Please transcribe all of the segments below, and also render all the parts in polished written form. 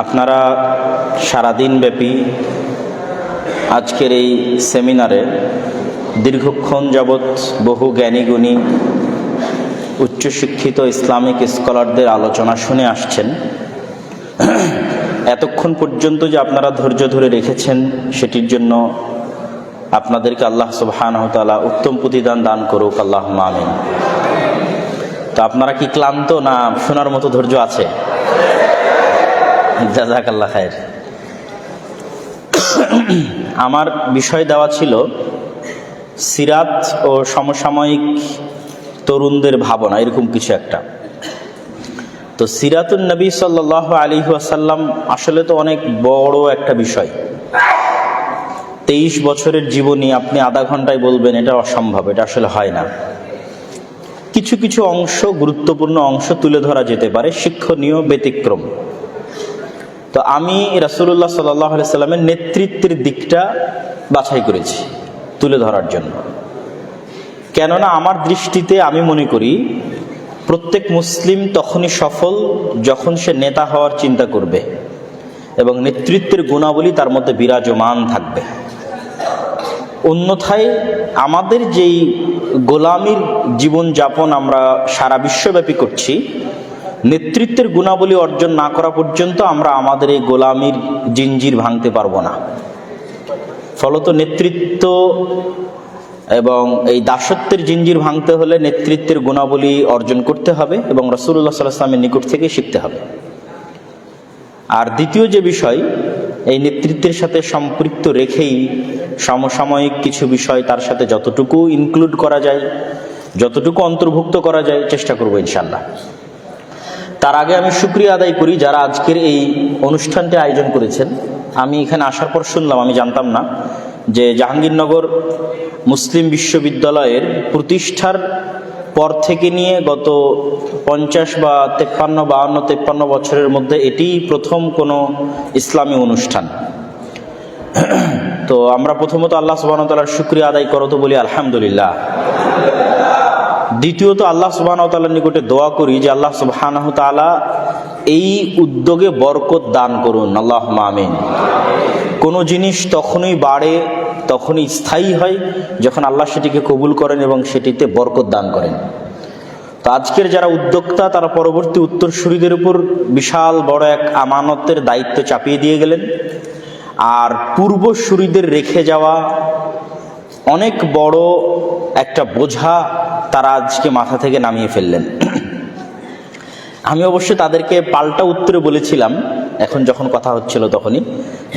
আপনারা সারাদিন ব্যাপী আজকের এই সেমিনারে দীর্ঘক্ষণ যাবৎ বহু জ্ঞানীগুণী উচ্চশিক্ষিত ইসলামিক স্কলারদের আলোচনা শুনে আসছেন। এতক্ষণ পর্যন্ত যে আপনারা ধৈর্য ধরে রেখেছেন সেটির জন্য আপনাদেরকে আল্লাহ সুবহানাহু ওয়া তাআলা উত্তম প্রতিদান দান করুক, আল্লাহুম্মা আমিন। তো আপনারা কি ক্লান্ত না শোনার মতো ধৈর্য আছে? জাযাকাল্লাহ খায়ের। আমার বিষয় দেওয়া ছিল সিরাত ও সমসাময়িক তরুণদের ভাবনা, এরকম কিছু একটা। তো সিরাতুন নবী সাল্লাল্লাহু আলাইহি ওয়াসাল্লাম আসলে তো অনেক বড় একটা বিষয়। 23 বছরের জীবনী আপনি আধা ঘন্টায় বলবেন, এটা অসম্ভব, এটা আসলে হয় না। কিছু কিছু অংশ, গুরুত্বপূর্ণ অংশ তুলে ধরা যেতে পারে, শিক্ষণীয় ব্যতিক্রম। তো আমি রাসূলুল্লাহ সাল্লাল্লাহু আলাইহি সাল্লামের নেতৃত্বের দিকটা বাছাই করেছি তুলে ধরার জন্য। কেননা আমার দৃষ্টিতে আমি মনে করি প্রত্যেক মুসলিম তখনই সফল যখন সে নেতা হওয়ার চিন্তা করবে এবং নেতৃত্বের গুণাবলী তার মধ্যে বিরাজমান থাকবে। অন্যথায় আমাদের যেই গোলামীর জীবনযাপন আমরা সারা বিশ্বব্যাপী করছি, নেতৃত্বের গুণাবলী অর্জন না করা পর্যন্ত আমরা আমাদের এই গোলামীর জিঞ্জির ভাঙতে পারবো না। ফলত নেতৃত্ব এবং এই দাসত্বের জিঞ্জির ভাঙতে হলে নেতৃত্বের গুণাবলী অর্জন করতে হবে এবং রাসূলুল্লাহ সাল্লাল্লাহু আলাইহি ওয়াসাল্লামের নিকট থেকে শিখতে হবে। আর দ্বিতীয় যে বিষয়, এই নেতৃত্বের সাথে সম্পৃক্ত রেখেই সমসাময়িক কিছু বিষয় তার সাথে যতটুকু ইনক্লুড করা যায়, যতটুকু অন্তর্ভুক্ত করা যায় চেষ্টা করব ইনশাআল্লাহ। তার আগে আমি শুকরিয়া আদায় করি যারা আজকের এই অনুষ্ঠানটি আয়োজন করেছেন। আমি এখানে আসার পর শুনলাম, আমি জানতাম না, যে জাহাঙ্গীরনগর মুসলিম বিশ্ববিদ্যালয়ের প্রতিষ্ঠার পর থেকে নিয়ে গত 50 বা 53 বছরের মধ্যে এটিই প্রথম কোনো ইসলামী অনুষ্ঠান। তো আমরা প্রথমত আল্লাহ সুবহানাহু ওয়া তাআলার শুকরিয়া আদায় করো তো বলি আলহামদুলিল্লাহ। দ্বিতীয়ত আল্লাহ সুবহানাহু ওয়া তাআলার নিকটে দোয়া করি যে আল্লাহ সুবহানাহু ওয়া তাআলা এই উদ্যোগে বরকত দান করুন, আল্লাহুম্মা আমিন। কোনো জিনিস তখনই বাড়ে, তখনই স্থায়ী হয় যখন আল্লাহ সেটিকে কবুল করেন এবং সেটিতে বরকত দান করেন। তো আজকের যারা উদ্যোক্তা তারা পরবর্তী উত্তরসূরিদের উপর বিশাল বড় এক আমানতের দায়িত্ব চাপিয়ে দিয়ে গেলেন, আর পূর্বসূরিদের রেখে যাওয়া অনেক বড় একটা বোঝা তারা আজকে মাথা থেকে নামিয়ে ফেললেন। আমি অবশ্যই তাদেরকে পাল্টা উত্তরে বলেছিলাম, এখন যখন কথা হচ্ছিল তখনই,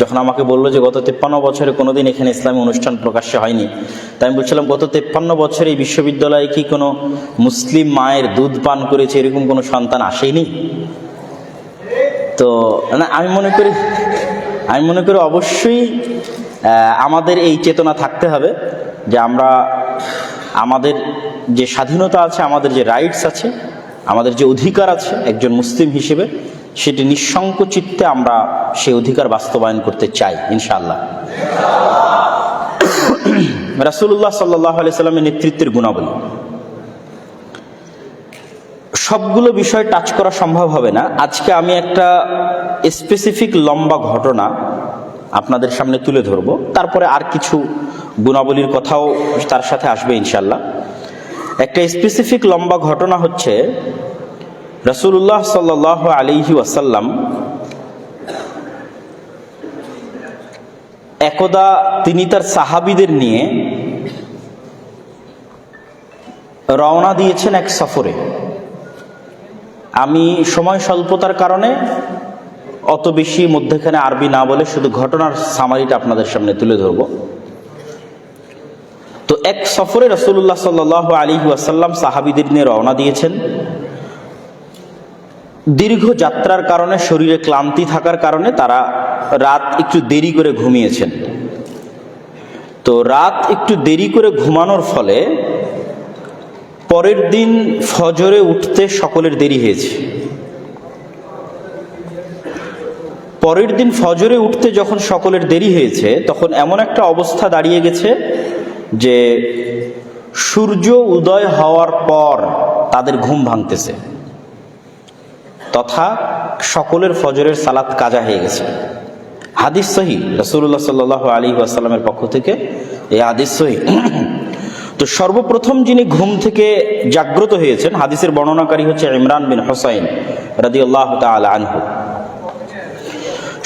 যখন আমাকে বললো যে গত 53 বছরে কোনোদিন এখানে ইসলামী অনুষ্ঠান প্রকাশ্যে হয়নি, তাই আমি বলছিলাম গত 53 বছরে এই বিশ্ববিদ্যালয়ে কি কোনো মুসলিম মায়ের দুধ পান করেছে এরকম কোনো সন্তান আসেনি? তো না, আমি মনে করি অবশ্যই আমাদের এই চেতনা থাকতে হবে যে আমরা আমাদের যে স্বাধীনতা আছে, আমাদের যে রাইটস আছে, আমাদের যে অধিকার আছে একজন মুসলিম হিসেবে, সেটি নিঃসংক চিত্তে আমরা সেই অধিকার বাস্তবায়ন করতে চাই ইনশাআল্লাহ। রাসূলুল্লাহ সাল্লাল্লাহু আলাইহি সাল্লামের নেতৃত্বের গুণাবলী সবগুলো বিষয় টাচ করা সম্ভব হবে না। আজকে আমি একটা স্পেসিফিক লম্বা ঘটনা আপনাদের সামনে তুলে ধরবো, তারপরে আর কিছু গুণাবলীর কথাও তার সাথে আসবে ইনশাআল্লাহ। একটা স্পেসিফিক লম্বা ঘটনা হচ্ছে রাসূলুল্লাহ সাল্লাল্লাহু আলাইহি ওয়াসাল্লাম একদা তিনি তার সাহাবীদের নিয়ে রওনা দিয়েছেন এক সফরে। আমি সময় স্বল্পতার কারণে অত বেশি মধ্যখানে আরবি না বলে শুধু ঘটনার সামারিটা আপনাদের সামনে তুলে ধরব। তো এক সফরে রাসূলুল্লাহ সাল্লাল্লাহু আলাইহি ওয়াসাল্লাম সাহাবীদের নিয়ে রওনা দিয়েছেন। দীর্ঘ যাত্রার কারণে, শরীরে ক্লান্তি থাকার কারণে তারা রাত একটু দেরি করে ঘুমিয়েছেন। তো রাত একটু দেরি করে ঘুমানোর ফলে পরের দিন ফজরে উঠতে সকলের দেরি হয়েছে। পরের দিন ফজরে উঠতে যখন সকলের দেরি হয়েছে, তখন এমন একটা অবস্থা দাঁড়িয়ে গেছে যে সূর্য উদয় হওয়ার পর তাদের ঘুম ভাঙতেছে, তথা সকলের ফজরের সালাত কাজা হয়ে গেছে। হাদিস সহিহ, রাসূলুল্লাহ সাল্লাল্লাহু আলাইহি ওয়াসাল্লামের পক্ষ থেকে এই হাদিস সহিহ। তো সর্বপ্রথম যিনি ঘুম থেকে জাগ্রত হয়েছেন, হাদিসের বর্ণনাকারী হচ্ছে ইমরান বিন হুসাইন রাদিয়াল্লাহু তাআলা আনহু।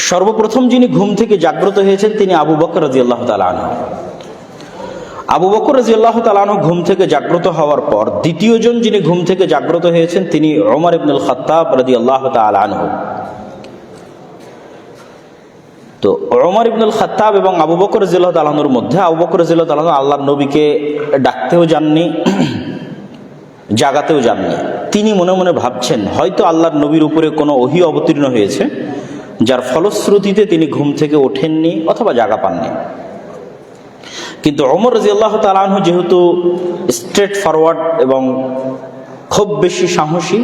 সর্বপ্রথম যিনি ঘুম থেকে জাগ্রত হয়েছেন তিনি আবু বকর রাদিয়াল্লাহু তাআলা আনহু। আবু বকর রাদিয়াল্লাহু তাআলা আনহু ঘুম থেকে জাগ্রত হওয়ার পর দ্বিতীয় জন যিনি ঘুম থেকে জাগ্রত হয়েছেন তিনি ওমর ইবনুল খাত্তাব রাদিয়াল্লাহু তাআলা আনহু। তো ওমর ইবনুল খাত্তাব এবং আবু বকর রাদিয়াল্লাহু তাআলা আনহুর মধ্যে আবু বকর রাদিয়াল্লাহু তাআলা আনহু আল্লাহর নবীকে ডাকতেও যাননি, জাগাতেও যাননি। তিনি মনে মনে ভাবছেন হয়তো আল্লাহর নবীর উপরে কোনো ওহী অবতীর্ণ হয়েছে, যার ফলশ্রুতিতে তিনি ঘুম থেকে ওঠেননি অথবা জাগা পাননি। কিন্তু ওমর রাদিয়াল্লাহু তাআলা আনহু যেহেতু স্ট্রেট ফরওয়ার্ড এবং খুব বেশি সাহসী,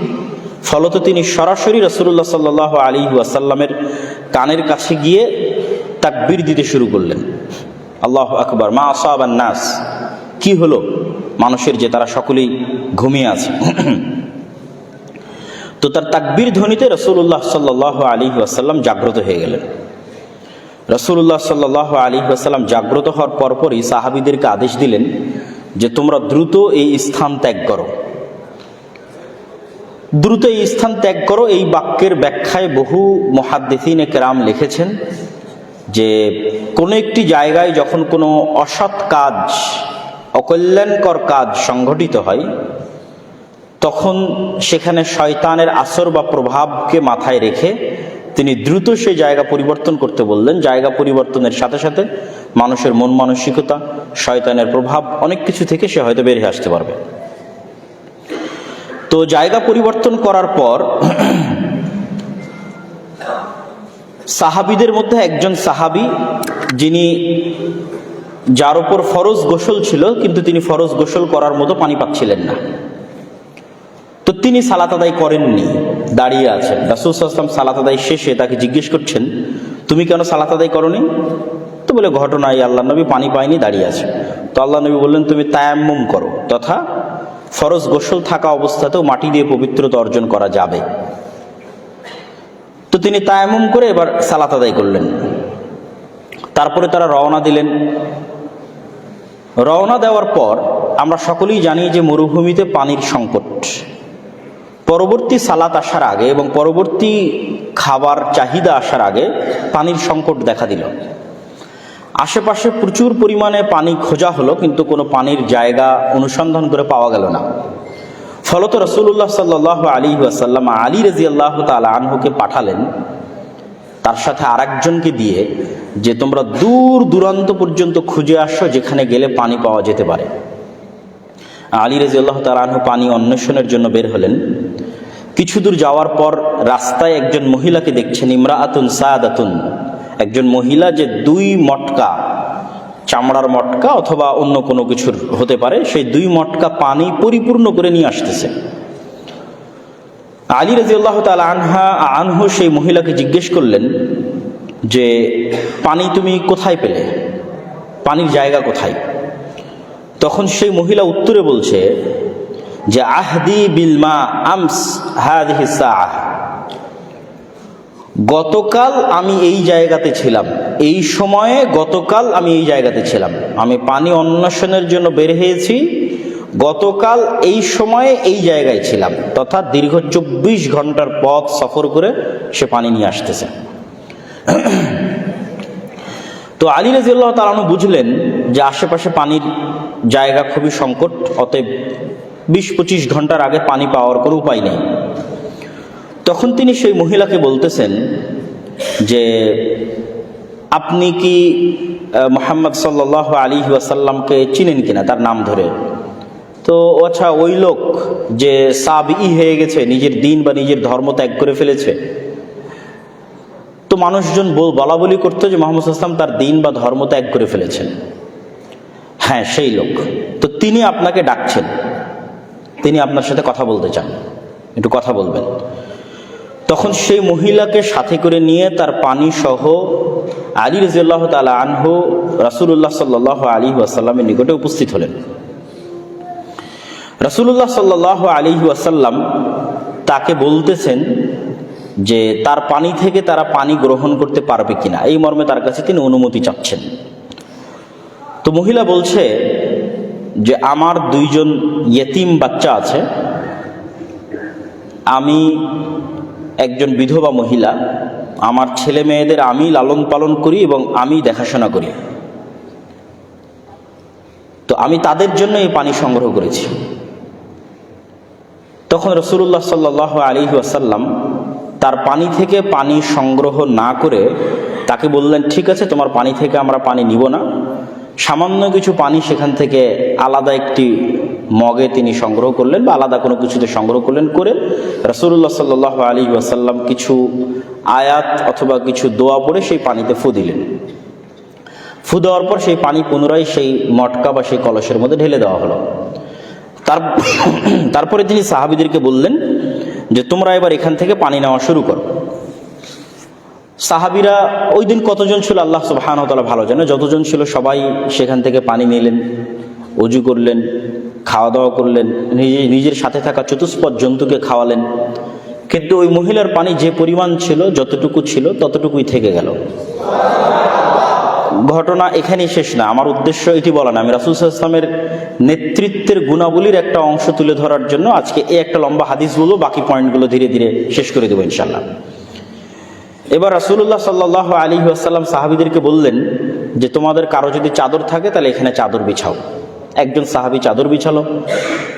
ফলত তিনি সরাসরি রাসূলুল্লাহ সাল্লাল্লাহু আলাইহি ওয়াসাল্লামের কানের কাছে গিয়ে তাকবীর দিতে শুরু করলেন। আল্লাহু আকবার, মা আসাবান নাস, কি হলো মানুষের যে তারা সকলেই ঘুমিয়ে আছে। তো তার তাকবীর ধ্বনিতে রাসূলুল্লাহ সাল্লাল্লাহু আলাইহি ওয়াসাল্লাম জাগ্রত হয়ে গেলেন। রাসূলুল্লাহ সাল্লাল্লাহু আলাইহি ওয়াসাল্লাম জাগ্রত হওয়ার পরপরই সাহাবীদেরকে আদেশ দিলেন যে তোমরা দ্রুত এই স্থান ত্যাগ করো, দ্রুত এই স্থান ত্যাগ করো। এই বাক্যের ব্যাখ্যায় বহু মুহাদ্দিসিনে কেরাম লিখেছেন যে কোনো একটি জায়গায় যখন কোনো অসৎ কাজ, অকল্যাণকর কাজ সংঘটিত হয়, তখন সেখানে শয়তানের আসর বা প্রভাবকে মাথায় রেখে তিনি দ্রুত সেই জায়গা পরিবর্তন করতে বললেন। জায়গা পরিবর্তনের সাথে সাথে মানুষের মন মানসিকতা, শয়তানের প্রভাব, অনেক কিছু থেকে সে হয়তো বেরিয়ে আসতে পারবে। তো জায়গা পরিবর্তন করার পর সাহাবীদের মধ্যে একজন সাহাবী, যিনি যার উপর ফরজ গোসল ছিল কিন্তু তিনি ফরজ গোসল করার মতো পানি পাচ্ছিলেন না, তো তিনি সালাত আদায় করেননি, দাঁড়িয়ে আছেন। রাসূল সাল্লাল্লাহু আলাইহি ওয়াসাল্লাম সালাত আদায় শেষে তাকে জিজ্ঞেস করছেন তুমি কেন সালাত আদায় করনি? তো বলে ঘটনা এই আল্লাহর নবী পানি পায়নি, দাঁড়িয়ে আছে। তো আল্লাহর নবী বললেন তুমি তায়াম্মুম করো, তথা ফরজ গোসল থাকা অবস্থাতেও মাটি দিয়ে পবিত্রতা অর্জন করা যাবে। তো তিনি তায়াম্মুম করে এবার সালাত আদায় করলেন। তারপরে তারা রওনা দিলেন। রওনা দেওয়ার পর আমরা সকলেই জানি যে মরুভূমিতে পানির সংকট। পরবর্তী সালাত আসার আগে এবং পরবর্তী খাবার চাহিদা আসার আগে পানির সংকট দেখা দিল। আশেপাশে প্রচুর পরিমাণে পানি খোঁজা হলো, কিন্তু কোনো পানির জায়গা অনুসন্ধান করে পাওয়া গেল না। ফলত রাসূলুল্লাহ সাল্লাল্লাহু আলাইহি ওয়াসাল্লাম আলী রাদিয়াল্লাহু তাআলা আনহুকে পাঠালেন তার সাথে আরেকজনকে দিয়ে যে তোমরা দূর দূরান্ত পর্যন্ত খুঁজে আসো যেখানে গেলে পানি পাওয়া যেতে পারে। আলী রাদিয়াল্লাহু তাআলা আনহু পানি অন্বেষণের জন্য বের হলেন। কিছু দূর যাওয়ার পর রাস্তায় একজন মহিলাকে দেখছেন, ইমরাআতুন সাদাতুন, একজন মহিলা যে দুই মটকা, চামড়ার মটকা অথবা অন্য কোনো কিছুর হতে পারে, সেই দুই মটকা পানি পরিপূর্ণ করে নিয়ে আসতেছে। আলী রাদিয়াল্লাহু তাআলা আনহু সেই মহিলাকে জিজ্ঞেস করলেন যে পানি তুমি কোথায় পেলে, পানির জায়গা কোথায়? তখন সেই মহিলা উত্তরে বলছে যে আহদি বিল মা আমস হাযিহি সাআহ, গতকাল আমি এই জায়গাতে ছিলাম, এই সময়ে গতকাল আমি এই জায়গাতে ছিলাম, আমি পানি অন্বেষণের জন্য বের হয়েছি, গতকাল এই সময়ে এই জায়গায় ছিলাম, তথা দীর্ঘ 24 ঘন্টার পথ সফর করে সে পানি নিয়ে আসতেছে। তো আলী রাদিয়াল্লাহু তাআলা আনহু বুঝলেন যে আশেপাশে পানির জায়গা খুবই সংকট, অতএব 20-25 ঘন্টার আগে পানি পাওয়ার কোনো উপায় নেই। তখন তিনি সেই মহিলাকে বলতেছেন যে আপনি কি মুহাম্মদ সাল্লাল্লাহু আলাইহি ওয়াসাল্লামকে চিনেন কিনা, তার নাম ধরে। তো আচ্ছা, ওই লোক যে সাবই হয়ে গেছে, নিজের দিন বা নিজের ধর্ম ত্যাগ করে ফেলেছে, তো মানুষজন বলা বলি করতো যে মুহাম্মদ সাল্লাল্লাহু আলাইহি ওয়াসাল্লাম তার দিন বা ধর্ম ত্যাগ করে ফেলেছেন। হ্যাঁ, সেই লোক। তো তিনি আপনাকে ডাকছেন, তিনি আপনার সাথে কথা বলতে চান, একটু কথা বলবেন। তখন সেই মহিলাকে সাথে করে নিয়ে তার পানি সহ আলী রাদিয়াল্লাহু তাআলা আনহু রাসূলুল্লাহ সাল্লাল্লাহু আলাইহি ওয়াসাল্লামের নিকটে উপস্থিত হলেন। রাসূলুল্লাহ সাল্লাল্লাহু আলাইহি ওয়াসাল্লাম তাকে বলতেছেন যে তার পানি থেকে তারা পানি গ্রহণ করতে পারবে কিনা, এই মর্মে তার কাছে তিনি অনুমতি চাচ্ছেন। তো মহিলা বলছে যে আমার 2জন ইয়েতিম বাচ্চা আছে, আমি একজন বিধবা মহিলা, আমার ছেলে মেয়েদের আমি লালন পালন করি এবং আমি দেখাশোনা করি, তো আমি তাদের জন্য এই পানি সংগ্রহ করেছি। তখন রাসূলুল্লাহ সাল্লাল্লাহু আলাইহি ওয়াসাল্লাম তার পানি থেকে পানি সংগ্রহ না করে তাকে বললেন, ঠিক আছে, তোমার পানি থেকে আমরা পানি নিব না। সামান্য কিছু পানি সেখান থেকে আলাদা একটি মগে তিনি সংগ্রহ করলেন বা আলাদা কোনো কিছুতে সংগ্রহ করলেন, করে রাসূলুল্লাহ সাল্লাল্লাহু আলাইহি ওয়াসাল্লাম কিছু আয়াত অথবা কিছু দোয়া পড়ে সেই পানিতে ফু দিলেন। ফু দেওয়ার পর সেই পানি পুনরায় সেই মটকা বা সেই কলসের মধ্যে ঢেলে দেওয়া হলো। তারপরে তিনি সাহাবীদেরকে বললেন যে তোমরা এবার এখান থেকে পানি নেওয়া শুরু করো। সাহাবীরা ওই দিন কতজন ছিল আল্লাহ সুবহানাহু ওয়া তাআলা ভালো জানে, যতজন ছিল সবাই সেখান থেকে পানি নিলেন, ওযু করলেন, খাওয়া দাওয়া করলেন, নিজের সাথে থাকা চতুষ্পদ জন্তুকে খাওয়ালেন। কিন্তু ওই মহিলার পানি যে পরিমাণ ছিল, যতটুকু ছিল ততটুকুই থেকে গেল। ঘটনা এখানেই শেষ না, আমার উদ্দেশ্য এটি বলা না। আমি রাসূল সাল্লাল্লাহু আলাইহি ওয়াসাল্লামের নেতৃত্বের গুণাবলীর একটা অংশ তুলে ধরার জন্য আজকে এই একটা লম্বা হাদিস বলবো, বাকি পয়েন্টগুলো ধীরে ধীরে শেষ করে দেবো ইনশাআল্লাহ। এবার রাসূলুল্লাহ সাল্লাল্লাহু আলাইহি ওয়াসাল্লাম সাহাবীদেরকে বললেন যে তোমাদের কারো যদি চাদর থাকে তাহলে এখানে চাদর বিছাও। একজন সাহাবী চাদর বিছালো।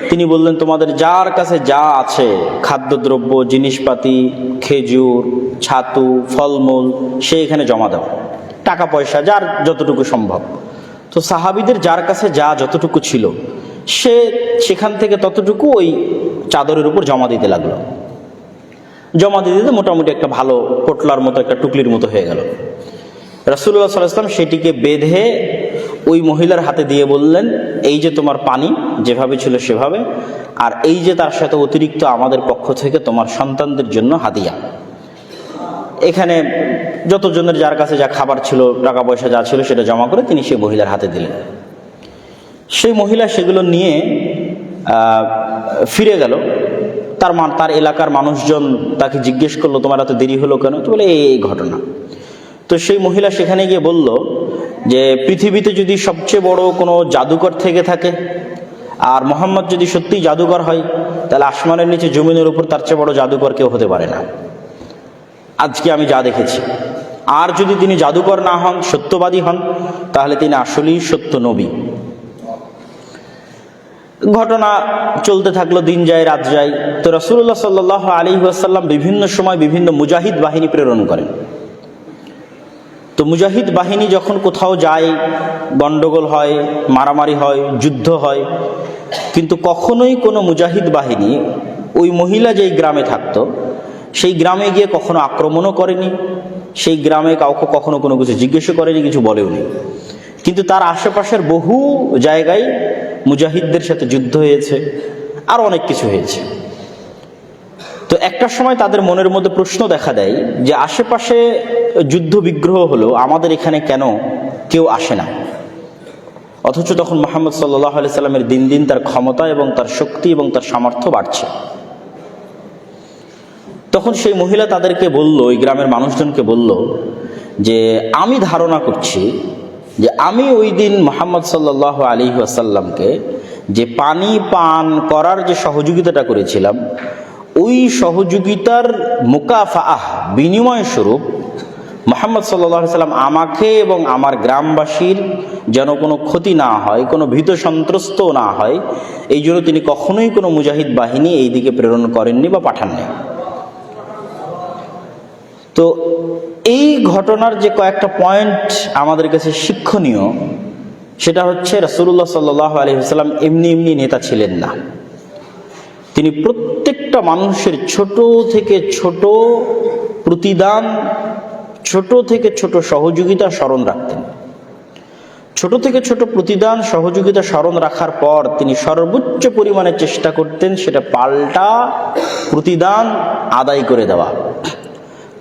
তিনি বললেন তোমাদের যার কাছে যা আছে, খাদ্যদ্রব্য, জিনিসপাতি, খেজুর, ছাতু, ফলমূল, সে এখানে জমা দাও, টাকা পয়সা যার যতটুকু সম্ভব। তো সাহাবীদের যার কাছে যা যতটুকু ছিল সে সেখান থেকে ততটুকু ওই চাদরের উপর জমা দিতে লাগলো। জমা দিতে দিতে মোটামুটি একটা ভালো পোটলার মতো, একটা টুকলির মতো হয়ে গেল। রাসূলুল্লাহ সাল্লাল্লাহু আলাইহি ওয়াসাল্লাম সেটিকে বেঁধে ওই মহিলার হাতে দিয়ে বললেন, এই যে তোমার পানি যেভাবে ছিল সেভাবে, আর এই যে তার সাথে অতিরিক্ত আমাদের পক্ষ থেকে তোমার সন্তানদের জন্য হাদিয়া। এখানে যতজনের যার কাছে যা খাবার ছিল, টাকা পয়সা যা ছিল সেটা জমা করে তিনি সেই মহিলার হাতে দিলেন। সেই মহিলা সেগুলো নিয়ে ফিরে গেল। তার এলাকার মানুষজন তাকে জিজ্ঞেস করলো তোমার এত দেরি হলো কেন? তো বলে এই ঘটনা। তো সেই মহিলা সেখানে গিয়ে বলল যে পৃথিবীতে যদি সবচেয়ে বড় কোনো জাদুকর থেকে থাকে আর মোহাম্মদ যদি সত্যিই জাদুকর হয়, তাহলে আসমানের নিচে জমিনের উপর তার চেয়ে বড় জাদুকর কেউ হতে পারে না, আজকে আমি যা দেখেছি। আর যদি তিনি জাদুকর না হন, সত্যবাদী হন, তাহলে তিনি আসলেই সত্য নবী। ঘটনা চলতে থাকলো, দিন যায় রাত যায়। তো রাসূলুল্লাহ সাল্লাল্লাহু আলাইহি ওয়াসাল্লাম বিভিন্ন সময় বিভিন্ন মুজাহিদ বাহিনী প্রেরণ করেন। তো মুজাহিদ বাহিনী যখন কোথাও যায়, গন্ডগোল হয়, মারামারি হয়, যুদ্ধ হয়, কিন্তু কখনোই কোনো মুজাহিদ বাহিনী ওই মহিলা যেই গ্রামে থাকতো সেই গ্রামে গিয়ে কখনো আক্রমণও করেনি, সেই গ্রামে কাউকে কখনো কোনো কিছু জিজ্ঞেসও করেনি, কিছু বলেওনি। কিন্তু তার আশেপাশের বহু জায়গায় মুজাহিদদের সাথে যুদ্ধ হয়েছে, আর অনেক কিছু হয়েছে। তো একটা সময় তাদের মনের মধ্যে প্রশ্ন দেখা দেয় যে আশেপাশে যুদ্ধ বিগ্রহ হলো, আমাদের এখানে কেন কেউ আসে না? অথচ তখন মুহাম্মদ সাল্লাল্লাহু আলাইহি সাল্লামের দিন দিন তার ক্ষমতা এবং তার শক্তি এবং তার সামর্থ্য বাড়ছে। তখন সেই মহিলা তাদেরকে বলল, ওই গ্রামের মানুষজনকে বলল যে আমি ধারণা করছি যে আমি ওই দিন মুহাম্মদ সাল্লাল্লাহু আলাইহি ওয়াসাল্লামকে যে পানি পান করার যে সহযোগিতাটা করেছিলাম, ওই সহযোগিতার মুকাফাআহ, বিনিময় স্বরূপ মুহাম্মদ সাল্লাল্লাহু আলাইহি ওয়াসাল্লাম আমাকে এবং আমার গ্রামবাসীর যেন কোনো ক্ষতি না হয়, কোনো ভীত সন্ত্রস্ত না হয়, এই জন্য তিনি কখনোই কোনো মুজাহিদ বাহিনী এই দিকে প্রেরণ করেননি বা পাঠাননি। তো এই ঘটনার যে কয়েকটা পয়েন্ট আমাদের কাছে শিক্ষণীয়, সেটা হচ্ছে রাসূলুল্লাহ সাল্লাল্লাহু আলাইহি ওয়াসাল্লাম এমনি এমনি নেতা ছিলেন না। তিনি প্রত্যেকটা মানুষের ছোট থেকে ছোট প্রতিদান, ছোট থেকে ছোট সহযোগিতা স্মরণ রাখতেন। ছোট থেকে ছোট প্রতিদান, সহযোগিতা স্মরণ রাখার পর তিনি সর্বোচ্চ পরিমাণে চেষ্টা করতেন সেটা পাল্টা প্রতিদান আদায় করে দেওয়া,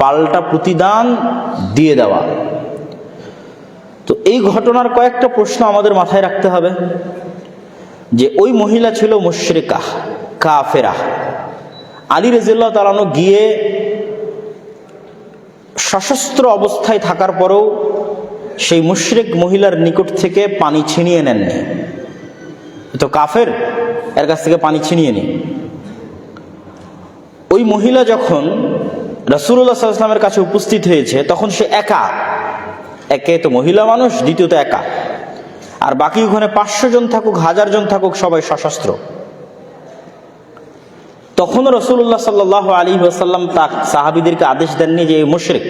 পাল্টা প্রতিদান দিয়ে দেওয়া। তো এই ঘটনার কয়েকটা প্রশ্ন আমাদের মাথায় রাখতে হবে যে ওই মহিলা ছিল মুশরিকা, কাফেরা। আলী রাদিয়াল্লাহু তাআলা আনহু গিয়ে সশস্ত্র অবস্থায় থাকার পরেও সেই মুশরিক মহিলার নিকট থেকে পানি ছিনিয়ে নেননি। তো কাফের, এর কাছ থেকে পানি ছিনিয়ে নি। ওই মহিলা যখন রাসূলুল্লাহ সাল্লাল্লাহু আলাইহি ওয়াসাল্লামের কাছে উপস্থিত হয়েছে, তখন সে একা, একে তো মহিলা মানুষ, দ্বিতীয়ত একা, আর বাকি ওখানে 500 জন থাকুক, 1000 জন থাকুক, সবাই সশস্ত্র। তখন রাসূলুল্লাহ সাল্লাল্লাহু আলাইহি ওয়াসাল্লাম তার সাহাবীদেরকে আদেশ দেননি যে এই মুশরিক,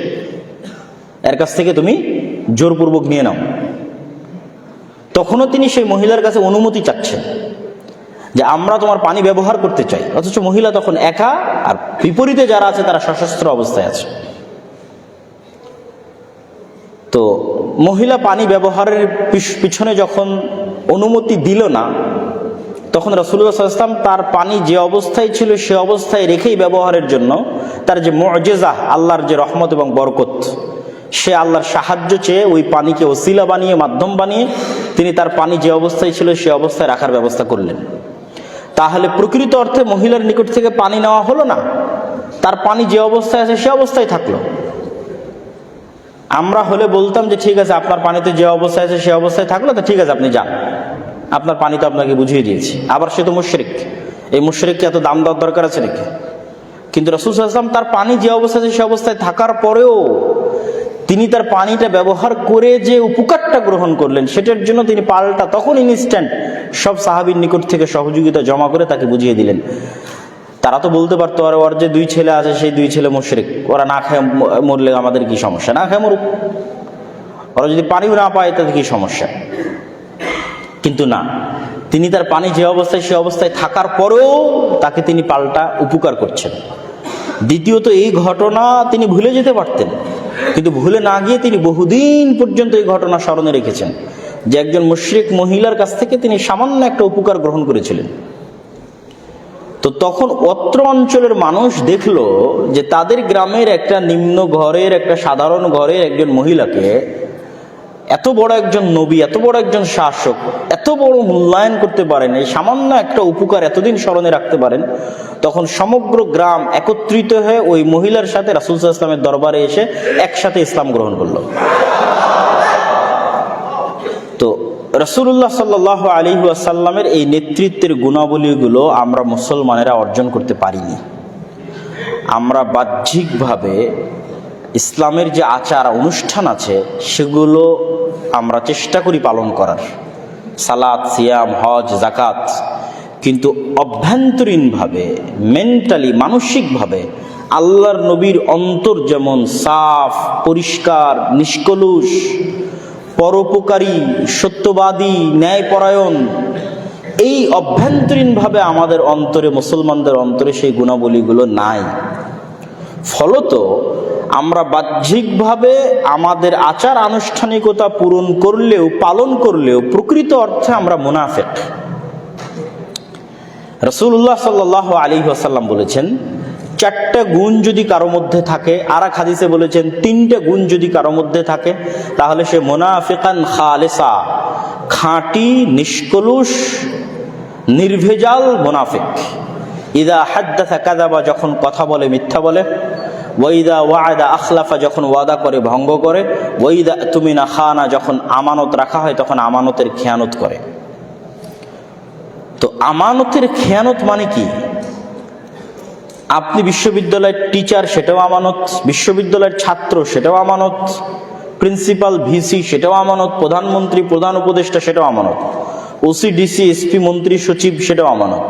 এর কাছ থেকে তুমি জোরপূর্বক নিয়ে নাও। তখনও তিনি সেই মহিলার কাছে অনুমতি চাচ্ছেন যে আমরা তোমার পানি ব্যবহার করতে চাই, অথচ মহিলা তখন একা, আর বিপরীতে যারা আছে তারা সশস্ত্র অবস্থায় আছে। তো মহিলা পানি ব্যবহারের পিছনে যখন অনুমতি দিল না, তখন রাসূলুল্লাহ সাল্লাল্লাহু আলাইহি ওয়াসাল্লাম তার পানি যে অবস্থায় ছিল সে অবস্থায় রেখেই ব্যবহারের জন্য তার যে মুআজিজা, আল্লাহর যে রহমত এবং বরকত, সে আল্লাহর সাহায্য চেয়ে ওই পানিকে ওসিলা বানিয়ে, মাধ্যম বানিয়ে তিনি তার পানি যে অবস্থায় ছিল সে অবস্থায় রাখার ব্যবস্থা করলেন। তাহলে প্রকৃত অর্থে মহিলার নিকট থেকে পানি নেওয়া হলো না, তার পানি যে অবস্থায় আছে সে অবস্থায় থাকলো। আমরা হলে বলতাম যে ঠিক আছে, আপনার পানিতে যে অবস্থায় আছে সে অবস্থায় থাকলো, তো ঠিক আছে আপনি যান, আপনার পানি তো আপনাকে বুঝিয়ে দিয়েছি। আবার সে তো মুশরিক, এই মুশরিককে এত দাম দেওয়ার দরকার আছে নাকি? কিন্তু রাসূল সাল্লাল্লাহু আলাইহি ওয়াসাল্লাম তার পানি যে অবস্থায় আছে সে অবস্থায় থাকার পরেও তিনি তার পানিটা ব্যবহার করে যে উপকারটা গ্রহণ করলেন, সেটার জন্য তিনি পাল্টা তখন ইনস্ট্যান্ট সব সাহাবীর নিকট থেকে সহযোগিতা জমা করে তাকে বুঝিয়ে দিলেন। তারা তো বলতে পারতো, আর ওর যে 2 ছেলে আছে সেই 2 ছেলে মুশরিক, ওরা না খেয়ে মরলে আমাদের কি সমস্যা, না খেয়ে মরুক, ওরা যদি পানিও না পায় তাতে কি সমস্যা। কিন্তু না, তিনি তার পানি যে অবস্থায় সে অবস্থায় থাকার পরেও তাকে তিনি পাল্টা উপকার করছেন। দ্বিতীয়ত এই ঘটনা তিনি ভুলে যেতে পারতেন, কিন্তু ভুলে না গিয়ে তিনি বহুদিন পর্যন্ত এই ঘটনা স্মরণে রেখেছেন যে একজন মুশরিক মহিলার কাছ থেকে তিনি সামান্য একটা উপকার গ্রহণ করেছিলেন। তো তখন অত্র অঞ্চলের মানুষ দেখলো যে তাদের গ্রামের একটা নিম্ন ঘরের, একটা সাধারণ ঘরের একজন মহিলাকে এত বড় একজন নবী, এত বড় একজন শাসক এত বড় মূল্যায়ন করতে পারেন, এই সামান্য একটা উপকার এতদিন স্মরণে রাখতে পারেন। তখন সমগ্র গ্রাম একত্রিত হয়ে ওই মহিলার সাথে রাসূল সাল্লাল্লাহু আলাইহি ওয়াসাল্লামের দরবারে এসে একসাথে ইসলাম গ্রহণ করলো। তো রাসূলুল্লাহ সাল্লাল্লাহু আলাইহি ওয়াসাল্লামের এই নেতৃত্বের গুণাবলীগুলো আমরা মুসলমানেরা অর্জন করতে পারিনি। আমরা বাহ্যিকভাবে ইসলামের যে আচার অনুষ্ঠান আছে সেগুলো আমরা চেষ্টা করি পালন করার, সালাত, সিয়াম, হজ, যাকাত, কিন্তু অভ্যন্তরীণভাবে, মেন্টালি, মানসিকভাবে আল্লাহর নবীর অন্তর যেমন সাফ, পরিষ্কার, নিষ্কলুষ, পরোপকারী, সত্যবাদী, ন্যায়পরায়ণ, এই অভ্যন্তরীণভাবে আমাদের অন্তরে, মুসলমানদের অন্তরে সেই গুণাবলীগুলো নাই। ফলত আমরা বাহ্যিকভাবে আমাদের আচার আনুষ্ঠানিকতা পূরণ করলেও, পালন করলেও প্রকৃত অর্থে আমরা মুনাফিক। রাসূলুল্লাহ সাল্লাল্লাহু আলাইহি ওয়াসাল্লাম বলেছেন 4টা গুণ যদি কারো মধ্যে থাকে, আর এক হাদিসে বলেছেন 3টে গুণ যদি কারো মধ্যে থাকে, তাহলে সে মুনাফিকান খালিসা, খাঁটি, নিষ্কলুষ, নির্ভেজাল মুনাফিক। ইদা হাদ্দাসা কাযাবা, যখন কথা বলে মিথ্যা বলে, ওয়াইদা ওয়াদা আখলাফা, যখন ওয়াদা করে ভঙ্গ করে, ওয়াইদা তুমিনা খানা, যখন আমানত রাখা হয় তখন আমানতের খেয়ানত করে। তো আমানতের খেয়ানত মানে কি? আপনি বিশ্ববিদ্যালয়ের টিচার, সেটাও আমানত, বিশ্ববিদ্যালয়ের ছাত্র সেটাও আমানত, প্রিন্সিপাল, ভিসি সেটাও আমানত, প্রধানমন্ত্রী, প্রধান উপদেষ্টা সেটাও আমানত, ওসি, ডিসি, এসপি, মন্ত্রী, সচিব সেটাও আমানত,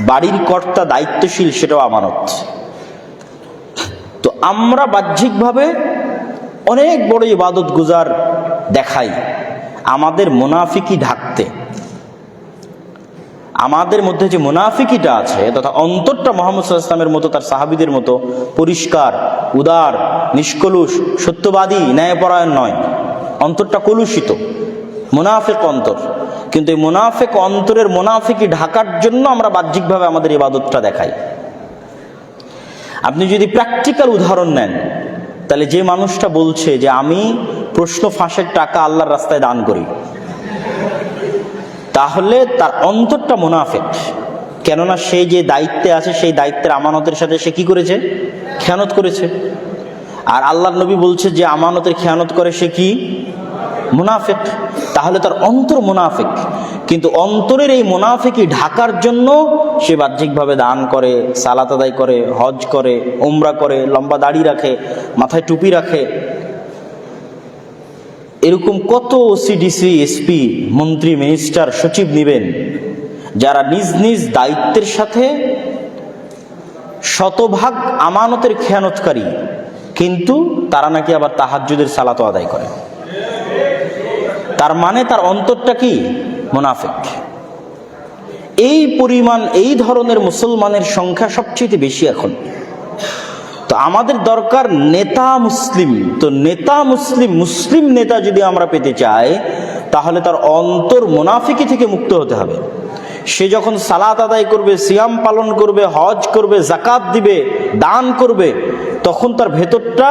বাড়ির কর্তা, দায়িত্বশীল সেটাও আমানত। তো আমরা বাহ্যিকভাবে অনেক বড় ইবাদত গুজার দেখাই আমাদের মুনাফিকি ঢাকতে। আমাদের মধ্যে যে মুনাফিকিটা আছে, তথা অন্তরটা মুহাম্মদ সাল্লাল্লাহু আলাইহি ওয়াসাল্লামের মতো, তার সাহাবীদের মতো পরিষ্কার, উদার, নিষ্কলুষ, সত্যবাদী, ন্যায়পরায়ণ নয়, অন্তরটা কলুষিত, মুনাফিক অন্তর। কিন্তু এই মুনাফিক অন্তরের মুনাফিকি ঢাকার জন্য আমরা বাহ্যিকভাবে আমাদের ইবাদতটা দেখাই। আপনি যদি প্র্যাকটিক্যাল উদাহরণ নেন, তাহলে যে মানুষটা বলছে যে আমি প্রশ্ন ফাঁসের টাকা আল্লাহর রাস্তায় দান করি, তাহলে তার অন্তরটা মুনাফিক। কেননা সে যে দায়িত্বে আছে সেই দায়িত্বের আমানতের সাথে সে কি করেছে? খেয়ানত করেছে। আর আল্লাহর নবী বলছে যে আমানতের খেয়ানত করে সে কি? মুনাফিক। তাহলে তার অন্তর মুনাফিক, কিন্তু অন্তরের এই মুনাফিকি ঢাকার জন্য সে বাহ্যিকভাবে দান করে, সালাত আদায় করে, হজ করে, উমরা করে, লম্বা দাড়ি রাখে, মাথায় টুপি রাখে। এরকম কত সিডিসি, এসপি, মন্ত্রী, মিনিস্টার, সচিব নিবেন যারা নিজ নিজ দায়িত্বের সাথে শতভাগ আমানতের খেয়ানতকারী, কিন্তু তারা নাকি আবার তাহাজ্জুদের সালাত আদায় করে। তার মানে তার অন্তরটা কি? মুনাফিক। এই পরিমাণ, এই ধরনের মুসলমানের সংখ্যা সবচেয়ে বেশি এখন। তো আমাদের দরকার নেতা মুসলিম। তো নেতা মুসলিম, মুসলিম নেতা যদি আমরা পেতে চাই, তাহলে তার অন্তর মুনাফিকি থেকে মুক্ত হতে হবে। সে যখন সালাত আদায় করবে, সিয়াম পালন করবে, হজ করবে, যাকাত দিবে, দান করবে, তখন তার ভেতরটা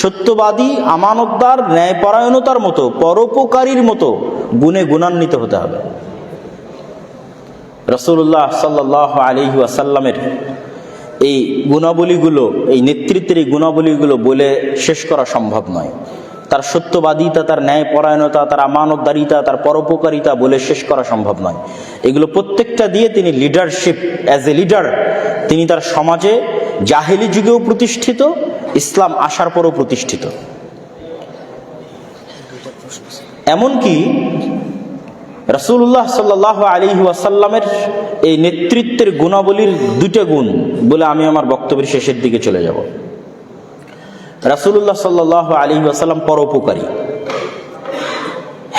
সত্যবাদী, আমানতদার, ন্যায়পরায়ণতার মতো, পরোপকারীর মতো গুণে গুণান্বিত হতে হবে। রাসূলুল্লাহ সাল্লাল্লাহু আলাইহি ওয়াসাল্লামের এই গুণাবলীগুলো, এই নেতৃত্বের এই গুণাবলীগুলো বলে শেষ করা সম্ভব নয়। তার সত্যবাদিতা, তার ন্যায়পরায়ণতা, তার আমানতদারিতা, তার পরোপকারিতা বলে শেষ করা সম্ভব নয়। এগুলো প্রত্যেকটা দিয়ে তিনি লিডারশিপ, অ্যাজ এ লিডার তিনি তার সমাজে জাহেলি যুগেও প্রতিষ্ঠিত, ইসলাম আসার পরও প্রতিষ্ঠিত। এমনকি রাসূলুল্লাহ সাল্লাল্লাহু আলাইহি ওয়াসাল্লামের এই নেতৃত্বের গুণাবলীর দুইটা গুণ বলে আমি আমার বক্তব্যের শেষের দিকে চলে যাব। রাসূলুল্লাহ সাল্লাল্লাহু আলাইহি ওয়াসাল্লাম পরোপকারী।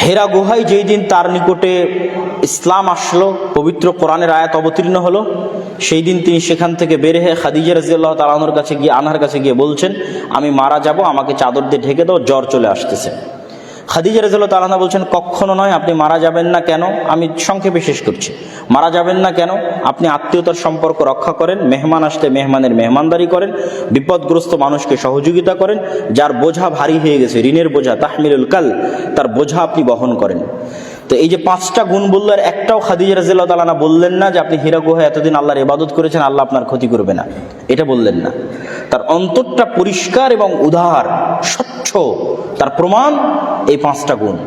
হেরা গুহায় যেই দিন তার নিকটে ইসলাম আসলো, পবিত্র কোরআনের আয়াত অবতীর্ণ হলো, সেই দিন তিনি সেখান থেকে বের হয়ে খাদিজা রাদিয়াল্লাহু তাআলা আনহার কাছে গিয়ে বলছেন, আমি মারা যাব, আমাকে চাদর দিয়ে ঢেকে দাও, জ্বর চলে আসতেছে। খাদিজা রাদিয়াল্লাহু তাআলা আনহা বলছেন, কখনো নয়, আপনি মারা যাবেন না কেন? আমি সংক্ষেপে শেষ করছি। মারা যাবেন না কেন? আপনি আত্মীয়তার সম্পর্ক রক্ষা করেন, মেহমান আসলে মেহমানের মেহমানদারি করেন, বিপদগ্রস্ত মানুষকে সহযোগিতা করেন, যার বোঝা ভারী হয়ে গেছে, ঋণের বোঝা, তাহমিলুল কাল, তার বোঝা আপনি বহন করেন। তো এই যে 5টা গুণ বললো, আর একটাও খাদিজা রাদিয়াল্লাহু তাআলা আনহা বললেন না যে আপনি হীরা গুহায় এতদিন আল্লাহর ইবাদত করেছেন, আল্লাহ আপনার ক্ষতি করবে না, এটা বললেন না। তার অন্তরটা পরিষ্কার এবং উদার, স্বচ্ছ। তার প্রমাণ এই 5টা গুণ।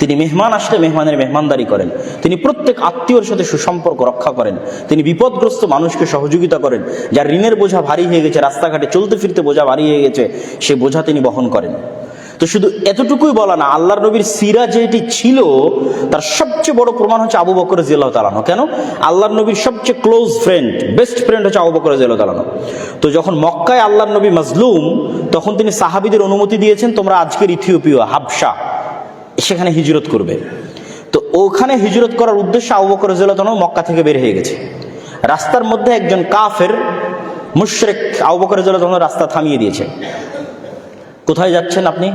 তিনি মেহমান আসলে মেহমানের মেহমানদারি করেন, তিনি প্রত্যেক আত্মীয়র সাথে সুসম্পর্ক রক্ষা করেন, তিনি বিপদগ্রস্ত মানুষকে সহযোগিতা করেন, যার ঋণের বোঝা ভারী হয়ে গেছে, রাস্তাঘাটে চলতে ফিরতে বোঝা ভারী হয়ে গেছে, সে বোঝা তিনি বহন করেন। তো শুধু এতটুকুই বলা না, আল্লাহর নবীর সিরা যেটি ছিল তার সবচেয়ে বড় প্রমাণ হচ্ছে আবু বকর রাদিয়াল্লাহু তাআলা আনহু। কেন? আল্লাহর নবীর সবচেয়ে ক্লোজ ফ্রেন্ড, বেস্ট ফ্রেন্ড হচ্ছে আবু বকর রাদিয়াল্লাহু তাআলা আনহু। তো যখন মক্কায় আল্লাহর নবী মাজলুম, তখন তিনি সাহাবীদের অনুমতি দিয়েছেন, তোমরা আজকের ইথিওপিয়া, হাবশা, সেখানে হিজরত করবে। তো ওখানে হিজরত করার উদ্দেশ্যে আবু বকর রাদিয়াল্লাহু তাআলা মক্কা থেকে বের হয়ে গেছে। রাস্তার মধ্যে একজন কাফের মুশরিক আবু বকর রাদিয়াল্লাহু তাআলা রাস্তা থামিয়ে দিয়েছে। কোথায় যাচ্ছেন আপনি?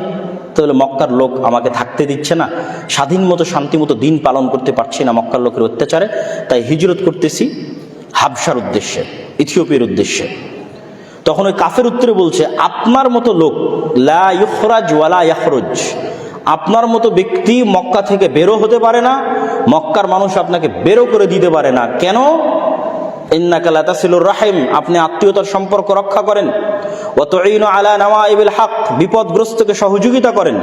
তো বলে, মক্কার লোক আমাকে থাকতে দিচ্ছে না, স্বাধীন মতো শান্তি মতো দিন পালন করতে পারছি না মক্কার লোকের অত্যাচারে, তাই হিজরত করতেছি হাবশার উদ্দেশ্যে, ইথিওপিয়ার উদ্দেশ্যে। তখন ওই কাফের উত্তরে বলছে, আপনার মতো লোক লা ইখরাজ ওয়ালা ইয়াখরুজ, আপনার মতো ব্যক্তি মক্কা থেকে বেরো হতে পারে না, মক্কার মানুষ আপনাকে বেরো করে দিতে পারে না। কেন? ইন্নাকা লা তাসিলুর রাহিম, আপনি আত্মীয়তার সম্পর্ক রক্ষা করেন, ওয়া তুঈনু আলা নাওয়াইবিল হক, বিপদগ্রস্তকে সহযোগিতা করেন,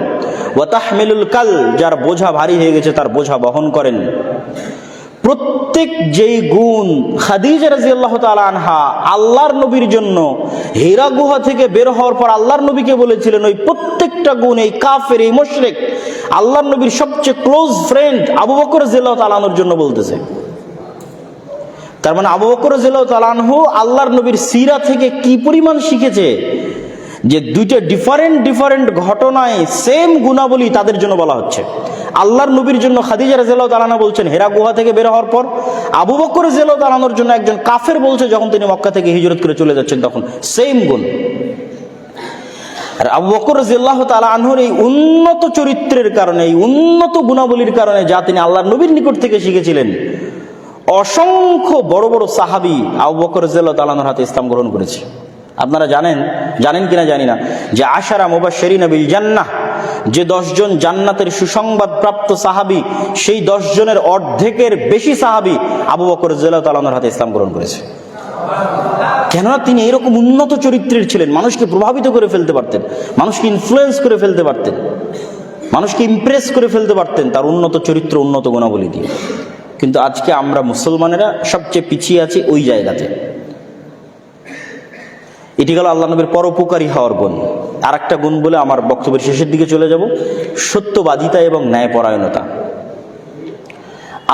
ওয়া তাহমিলুল কাল, যার বোঝা ভারী হয়ে গেছে তার বোঝা বহন করেন। প্রত্যেক যেই গুণ খাদিজা রাদিয়াল্লাহু তাআলা আনহা আল্লাহর নবীর জন্য হীরা গুহা থেকে বের হওয়ার পর আল্লাহর নবীকে বলেছিলেন, ওই প্রত্যেকটা গুণ এই কাফের, এই মুশরিক আল্লাহর নবীর সবচেয়ে ক্লোজ ফ্রেন্ড আবু বকর রাদিয়াল্লাহু তাআলা আনহুর জন্য বলতেছে। তার মানে আবু বকর রাদিয়াল্লাহু তাআলা আনহু আল্লাহর নবীর সিরা থেকে কি পরিমাণ শিখেছে, যে দুইটা ডিফারেন্ট ঘটনায় সেম গুণাবলী তাদের জন্য বলা হচ্ছে। আল্লাহর নবীর জন্য খাদিজা রাদিয়াল্লাহু তাআলা আনহা বলছেন হেরা গুহা থেকে বের হওয়ার পর, আবু বকর রাদিয়াল্লাহু তাআলা আনহুর জন্য একজন কাফের বলছে যখন তিনি মক্কা থেকে হিজরত করে চলে যাচ্ছেন তখন সেম গুণ। আর আবু বকর রাদিয়াল্লাহু তাআলা আনহুর এই উন্নত চরিত্রের কারণে, এই উন্নত গুণাবলীর কারণে, যা তিনি আল্লাহর নবীর নিকট থেকে শিখেছিলেন, অসংখ্য বড় বড় সাহাবী আবু বকর রাদিয়াল্লাহু তাআলা আনহুর হাতে ইসলাম গ্রহণ করেছে। আপনারা জানেন কিনা জানি না, যে আশারা মুবাশশিরিনা বিল জান্নাহ, যে 10 জন জান্নাতের সুসংবাদ প্রাপ্ত সাহাবী, সেই 10 জনের অর্ধেকের বেশি সাহাবী আবু বকর রাদিয়াল্লাহু তাআলা আনহুর হাতে ইসলাম গ্রহণ করেছে। কেননা তিনি এরকম উন্নত চরিত্রের ছিলেন, মানুষকে প্রভাবিত করে ফেলতে পারতেন, মানুষকে ইনফ্লুয়েন্স করে ফেলতে পারতেন, মানুষকে ইমপ্রেস করে ফেলতে পারতেন তার উন্নত চরিত্র, উন্নত গুণাবলী দিয়ে। কিন্তু আজকে আমরা মুসলমানেরা সবচেয়ে পিছিয়ে আছি ওই জায়গাতে। এটি গেল আল্লাহ নবীর পরোপকারী হওয়ার গুণ। আর একটা গুণ বলে আমার বক্তব্যের শেষের দিকে চলে যাব, সত্যবাদিতা এবং ন্যায়পরায়ণতা।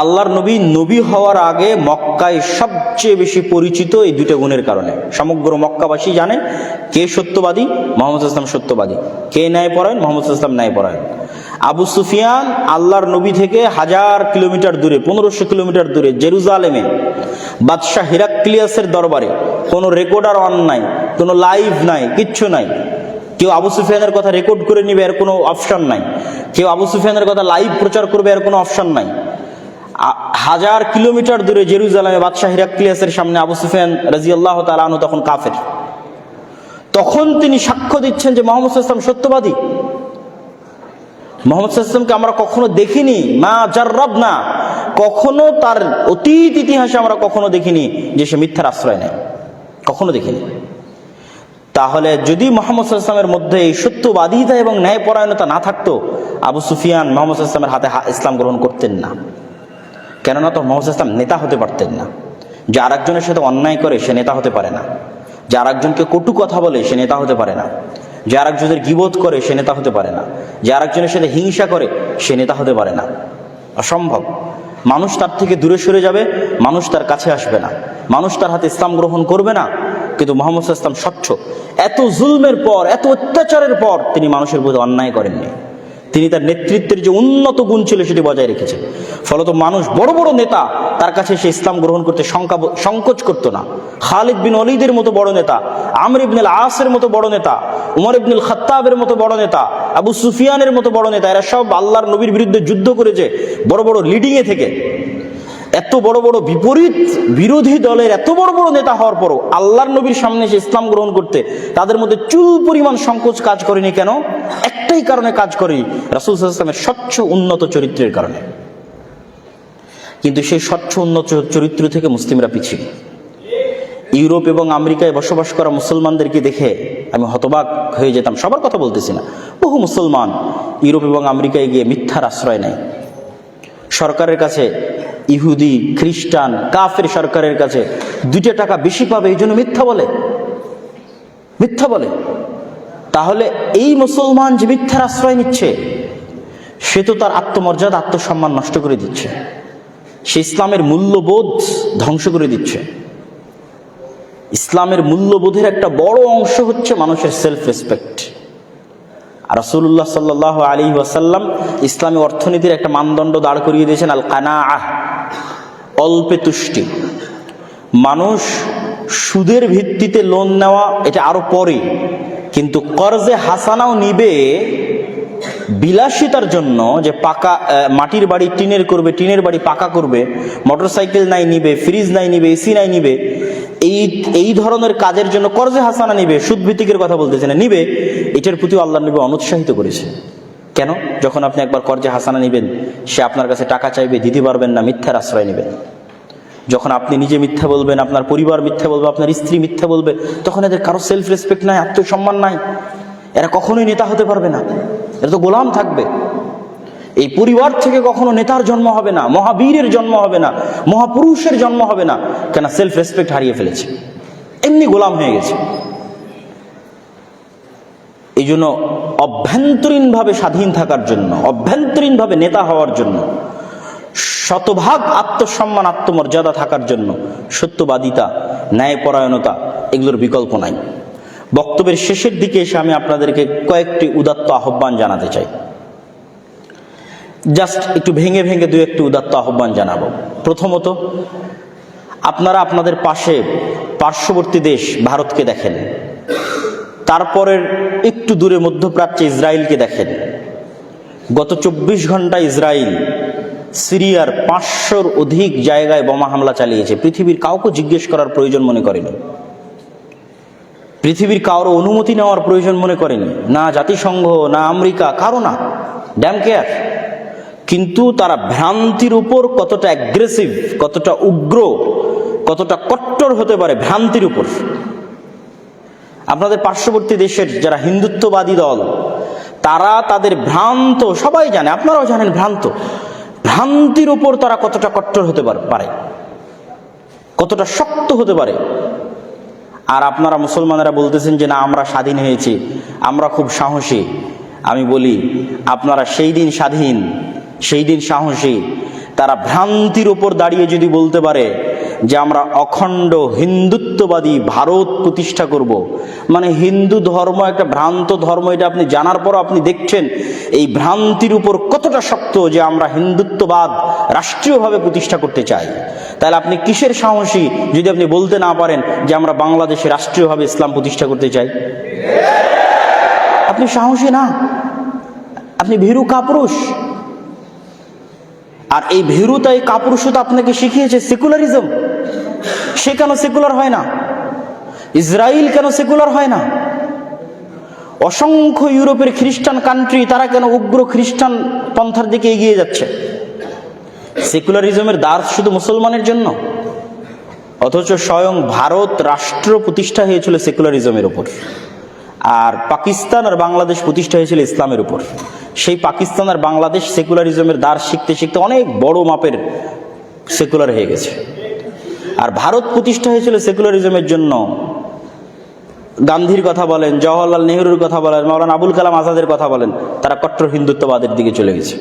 আল্লাহর নবী নবী হওয়ার আগে মক্কায় সবচেয়ে বেশি পরিচিত এই দুটো গুণের কারণে। সমগ্র মক্কাবাসী জানে কে সত্যবাদী, মুহাম্মদ সাল্লাল্লাহু আলাইহি ওয়াসাল্লাম সত্যবাদী, কে ন্যায়পরায়ণ, মুহাম্মদ সাল্লাল্লাহু আলাইহি ওয়াসাল্লাম ন্যায়পরায়ণ। আবু সুফিয়ান আল্লাহর নবী থেকে 1000 কিলোমিটার দূরে, 1500 কিলোমিটার দূরে জেরুজালেমে বাদশাহ হিরাক্লিয়াসের দরবারে কোনো রেকর্ডার অন নাই, কোনো লাইভ নাই, কিচ্ছু নাই। কেউ আবু সুফিয়ানের কথা রেকর্ড করে নিবে এর কোনো অপশন নাই, কেউ আবু সুফিয়ানের কথা লাইভ প্রচার করবে এর কোনো অপশন নাই। 1000 কিলোমিটার দূরে জেরুজালেমে বাদশাহ হিরাক্লিয়াসের সামনে আবু সুফিয়ান রাদিয়াল্লাহু তাআলা আনহু তখন কাফের। তখন তিনি সাক্ষ্য দিচ্ছেন যে মুহাম্মদ সাল্লাল্লাহু আলাইহি ওয়াসাল্লাম সত্যবাদী। মুহাম্মদ সাল্লাল্লাহু আলাইহি ওয়াসাল্লামকে আমরা কখনো দেখিনি, মা জাররাবনা, কখনো তার অতীত ইতিহাসে আমরা কখনো দেখিনি যে সে মিথ্যার আশ্রয় নেয়, কখনো দেখিনি। তাহলে যদি মুহাম্মদ সাল্লাল্লাহু আলাইহি ওয়াসাল্লামের মধ্যে এই সত্যবাদিতা এবং ন্যায়পরায়ণতা না থাকতো, আবু সুফিয়ান মুহাম্মদ সাল্লাল্লাহু আলাইহি ওয়াসাল্লামের হাতে ইসলাম গ্রহণ করতেন না। কেননা তো মুহাম্মদ সাল্লাল্লাহু আলাইহি ওয়াসাল্লাম নেতা হতে পারতেন না। যে আরেকজনের সাথে অন্যায় করে সে নেতা হতে পারে না, যে আরেকজনকে কটু কথা বলে সে নেতা হতে পারে না, যে আরেকজনের গীবত করে সে নেতা হতে পারে না, যে আরেকজনের সাথে হিংসা করে সে নেতা হতে পারে না। অসম্ভব। মানুষ তার থেকে দূরে সরে যাবে, মানুষ তার কাছে আসবে না, মানুষ তার হাতে ইসলাম গ্রহণ করবে না। কিন্তু মুহাম্মদ সাল্লাল্লাহু আলাইহি ওয়াসাল্লাম স্বচ্ছ, এত জুলমের পর, এত অত্যাচারের পর তিনি মানুষের প্রতি অন্যায় করেননি। তিনি তার নেতৃত্বের যে উন্নত গুণ ছিল সেটি বজায় রেখেছেন। ফলত মানুষ, বড় বড় নেতা তার কাছে সে ইসলাম গ্রহণ করতে সংকোচ করতো না। খালিদ বিন ওয়ালিদের মতো বড় নেতা, আমর ইবনে আল আসের মতো বড় নেতা, উমর ইবনে আল খাত্তাবের মতো বড় নেতা, আবু সুফিয়ানের মতো বড় নেতা, এরা সব আল্লাহর নবীর বিরুদ্ধে যুদ্ধ করেছে বড় বড় লিডিংয়ে থেকে। এত বড় বড় বিরোধী দলের এত বড় বড় নেতা হওয়ার পরও আল্লাহর নবীর সামনে এসে ইসলাম গ্রহণ করতে তাদের মধ্যে চুল পরিমাণ সংকোচ কাজ করেনি। কেন? একটাই কারণে কাজ করেনি, রাসূল সাল্লাল্লাহু আলাইহি ওয়াসাল্লামের স্বচ্ছ উন্নত চরিত্রের কারণে। কিন্তু সেই স্বচ্ছ উন্নত চরিত্র থেকে মুসলিমরা পিছিয়ে। ইউরোপ এবং আমেরিকায় বসবাস করা মুসলমানদেরকে দেখে আমি হতবাক হয়ে যেতাম। সবার কথা বলতেছি না, বহু মুসলমান ইউরোপ এবং আমেরিকায় গিয়ে মিথ্যার আশ্রয় নেয়। সরকারের কাছে, ইহুদি, খ্রিস্টান, কাফের সরকারের কাছে 2 টাকা বেশি পাবে এই জন্য মিথ্যা বলে। তাহলে এই মুসলমান যে মিথ্যার আশ্রয় নিচ্ছে সে তো তার আত্মমর্যাদা, আত্মসম্মান নষ্ট করে দিচ্ছে, সে ইসলামের মূল্যবোধ ধ্বংস করে দিচ্ছে। ইসলামের মূল্যবোধের একটা বড় অংশ হচ্ছে মানুষের সেলফ রেসপেক্ট। আর রাসূলুল্লাহ সাল্লাল্লাহু আলাইহি ওয়াসাল্লাম ইসলামী অর্থনীতির একটা মানদণ্ড দাঁড় করিয়ে দিয়েছেন, আল কানাআহ, অল্পে তুষ্টি। মানুষ সুদের ভিত্তিতে লোন নেওয়া এটা আরো পরে, কিন্তু কর্জে হাসানাও নিবে বিলাসিতার জন্য, যে পাকা মাটির বাড়ি টিনের করবে, টিনের বাড়ি পাকা করবে, মোটরসাইকেল নাই নিবে, ফ্রিজ নাই নিবে, এসি নাই নিবে, এই ধরনের কাজের জন্য কর্জে হাসানা নিবে, সুদ ভিত্তিকের কথা বলতেছে না, নিবে। এটার প্রতি আল্লাহর নবী অনুৎসাহিত করেছে। কেন? যখন আপনি একবার কর্জে হাসানা নিবেন, সে আপনার কাছে টাকা চাইবে, দিতে পারবেন না, মিথ্যার আশ্রয় নেবেন। যখন আপনি নিজে মিথ্যা বলবেন, আপনার পরিবার মিথ্যা বলবে, আপনার স্ত্রী মিথ্যা বলবে, তখন এদের কারো সেলফ রেসপেক্ট নাই, আত্মসম্মান নাই, এরা কখনোই নেতা হতে পারবে না, এরা তো গোলাম থাকবে। এই পরিবার থেকে কখনো নেতার জন্ম হবে না, মহাবীরের জন্ম হবে না, মহাপুরুষের জন্ম হবে না। কেন? সেলফ রেসপেক্ট হারিয়ে ফেলেছে, এমনি গোলাম হয়ে গেছে। এই জন্য অভ্যন্তরীণভাবে স্বাধীন থাকার জন্য, অভ্যন্তরীণভাবে নেতা হওয়ার জন্য, শতভাগ আত্মসম্মান, আত্মমর্যাদা থাকার জন্য সত্যবাদিতা, ন্যায়পরায়ণতা এগুলোর বিকল্প নাই। বক্তব্যের শেষের দিকে এসে আমি আপনাদেরকে কয়েকটি উদাত্ত আহ্বান জানাতে চাই। জাস্ট একটু ভেঙে ভেঙে 2-1টি উদাত্ত আহ্বান জানাবো। প্রথমত, আপনারা আপনাদের পার্শ্ববর্তী দেশ ভারতকে দেখেন, তারপরের একটু দূরে মধ্যপ্রাচ্যে ইসরায়েলকে দেখেন। গত 24 ঘন্টায় ইসরায়েল সিরিয়ার 500-র অধিক জায়গায় বোমা হামলা চালিয়েছে। পৃথিবীর কাউকে জিজ্ঞেস করার প্রয়োজন মনে করেনি, পৃথিবীর কারো অনুমতি নেওয়ার প্রয়োজন মনে করেনি, না জাতিসংঘ, না আমেরিকা, কারো না, ড্যাম কেয়ার। কিন্তু তারা ভ্রান্তির উপর কতটা অ্যাগ্রেসিভ, কতটা উগ্র, কতটা কট্টর হতে পারে ভ্রান্তির উপর, আপনাদের পার্শ্ববর্তী দেশের যারা হিন্দুত্ববাদী দল, তারা তাদের ভ্রান্ত, সবাই জানে, আপনারাও জানেন, ভ্রান্তির উপর তারা কতটা কট্টর হতে পারে, কতটা শক্ত হতে পারে। আর আপনারা মুসলমানেরা বলতেছেন যে না, আমরা স্বাধীন হয়েছি, আমরা খুব সাহসী। আমি বলি, আপনারা সেই দিন স্বাধীন, সেই দিন সাহসী, তারা ভ্রান্তির উপর দাঁড়িয়ে যদি বলতে পারে যে আমরা অখণ্ড হিন্দুত্ববাদী ভারত প্রতিষ্ঠা করব, মানে হিন্দু ধর্ম একটা ভ্রান্ত ধর্ম, এটা আপনি জানার পরও আপনি দেখছেন এই ভ্রান্তির উপর কতটা শক্ত যে আমরা হিন্দুত্ববাদ রাষ্ট্রীয়ভাবে প্রতিষ্ঠা করতে চাই। তাহলে আপনি কিসের সাহসী যদি আপনি বলতে না পারেন যে আমরা বাংলাদেশে রাষ্ট্রীয়ভাবে ইসলাম প্রতিষ্ঠা করতে চাই? আপনি সাহসী না, আপনি ভীরু কাপুরুষ। আর এই ভীরুতা, এই কাপুরুষতা আপনাকে শিখিয়েছে সেকুলারিজম। সে কেন সেকুলার হয় না? ইসরায়েল কেন সেকুলার হয় না? অসংখ্য ইউরোপের খ্রিস্টান কান্ট্রি, তারা কেন উগ্র খ্রিস্টান পন্থার দিকে এগিয়ে যাচ্ছে? সেকুলারিজমের দ্বার শুধু মুসলমানের জন্য, অথচ স্বয়ং ভারত রাষ্ট্র প্রতিষ্ঠা হয়েছিল সেকুলারিজমের উপর, আর পাকিস্তান আর বাংলাদেশ প্রতিষ্ঠা হয়েছিল ইসলামের উপর। সেই পাকিস্তান আর বাংলাদেশ সেকুলারিজমের দ্বার শিখতে শিখতে অনেক বড় মাপের সেকুলার হয়ে গেছে। আর ভারত প্রতিষ্ঠা হয়েছিল সেকুলারিজমের জন্য। গান্ধীর কথা বলেন, জওহরলাল নেহরুর কথা বলেন, মাওলানা আবুল কালাম আজাদের কথা বলেন, তারা কট্টর হিন্দুত্ববাদের দিকে চলে গেছে।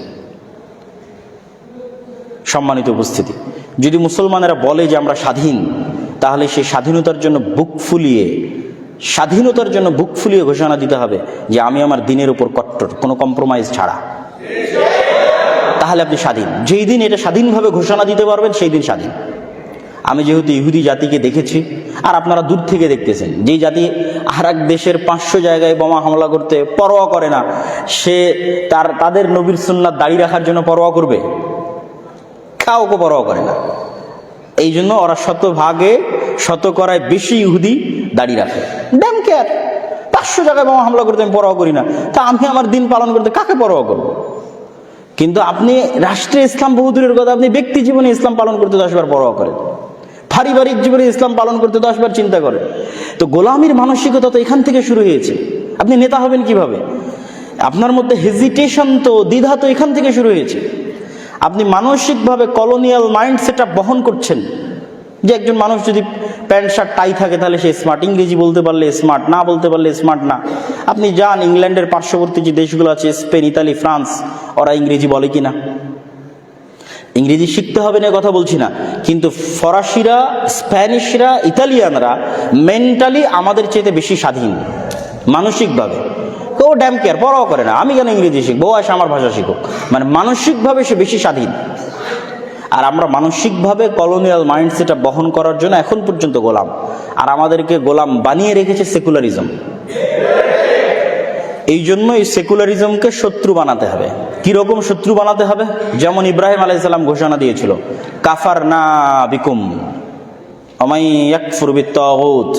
সম্মানিত উপস্থিতি, যদি মুসলমানেরা বলে যে আমরা স্বাধীন, তাহলে সেই স্বাধীনতার জন্য বুক ফুলিয়ে ঘোষণা দিতে হবে যে আমি আমার দিনের উপর কট্টর, কোনো কম্প্রোমাইজ ছাড়া। তাহলে আপনি স্বাধীন। যেই দিন এটা স্বাধীনভাবে ঘোষণা দিতে পারবেন, সেই দিন স্বাধীন। আমি যেহেতু ইহুদি জাতিকে দেখেছি, আর আপনারা দূর থেকে দেখতেছেন, যেই জাতি আর এক দেশের 500 জায়গায় বোমা হামলা করতে পরোয়া করে না, সে তাদের নবীর সুন্নাত দাড়ি রাখার জন্য পরোয়া করবে? কাউকে পরোয়া করে না। এই জন্য ওরা শতকরায় বেশি ইহুদি দাড়ি রাখে। ড্যাম কেয়ার, 500 জায়গায় বোমা হামলা করতে আমি পরোয়া করি না, তা আমি আমার দিন পালন করতে কাকে পরোয়া করবো? কিন্তু আপনি রাষ্ট্রে ইসলাম বহুদূরের কথা, আপনি ব্যক্তি জীবনে ইসলাম পালন করতে 10 বার পরোয়া করেন, পারিবারিক জীবনে ইসলাম পালন করতে 10 বার চিন্তা করেন। তো গোলামির মানসিকতা তো এখান থেকে শুরু হয়েছে। আপনি নেতা হবেন কিভাবে? আপনার মধ্যে হেজিটেশন, তো দ্বিধা তো এখান থেকে শুরু হয়েছে। আপনি মানসিকভাবে কলোনিয়াল মাইন্ড সেটআপ বহন করছেন, যে একজন মানুষ যদি প্যান্ট শার্ট টাই থাকে তাহলে সে স্মার্ট, ইংরেজি বলতে পারলে স্মার্ট, না বলতে পারলে স্মার্ট না। আপনি যান ইংল্যান্ডের পার্শ্ববর্তী যে দেশগুলো আছে, স্পেন, ইতালি, ফ্রান্স, ওরা ইংরেজি বলে কিনা? ইংরেজি শিখতে হবে না কথা বলছি না, কিন্তু ফরাসিরা, স্প্যানিশরা, ইতালিয়ানরা মেন্টালি আমাদের চেয়ে বেশি স্বাধীন মানসিকভাবে। কেউ ড্যাম কেয়ার, পরোয়া করে না আমি কেন ইংরেজি শিখবো, আসে আমার ভাষা শিখুক। মানে মানসিকভাবে সে বেশি স্বাধীন। আর আমরা মানসিকভাবে কলোনিয়াল মাইন্ডসেটটা বহন করার জন্য এখন পর্যন্ত গোলাম, আর আমাদেরকে গোলাম বানিয়ে রেখেছে সেকুলারিজম। এই জন্য এই সেকুলারিজমকে শত্রু বানাতে হবে। কিরকম শত্রু বানাতে হবে? যেমন ইব্রাহিম আলাইহিস সালাম ঘোষণা দিয়েছিল, কাফারনা বিকুম আমাই ইয়াকফুর বিত্তাগুত।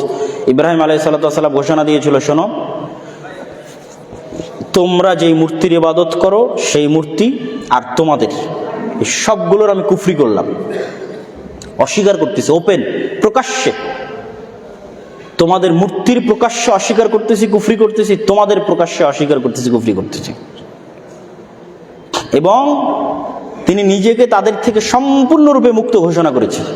ইব্রাহিম আলাইহিস সালাম ঘোষণা দিয়েছিল, শোনো, তোমরা যেই মূর্তির ইবাদত করো সেই মূর্তি আর তোমাদের এই সবগুলোর আমি কুফরি করলাম, অস্বীকার করতেছি, ওপেন প্রকাশ্যে। তোমাদের মূর্তির প্রকাশ্যে অস্বীকার করতেছি, কুফরি করতেছি, তোমাদের প্রকাশ্যে অস্বীকার করতেছি, কুফরি করতেছি। এবং তিনি নিজেকে তাদের থেকে সম্পূর্ণরূপে মুক্ত ঘোষণা করেছেন।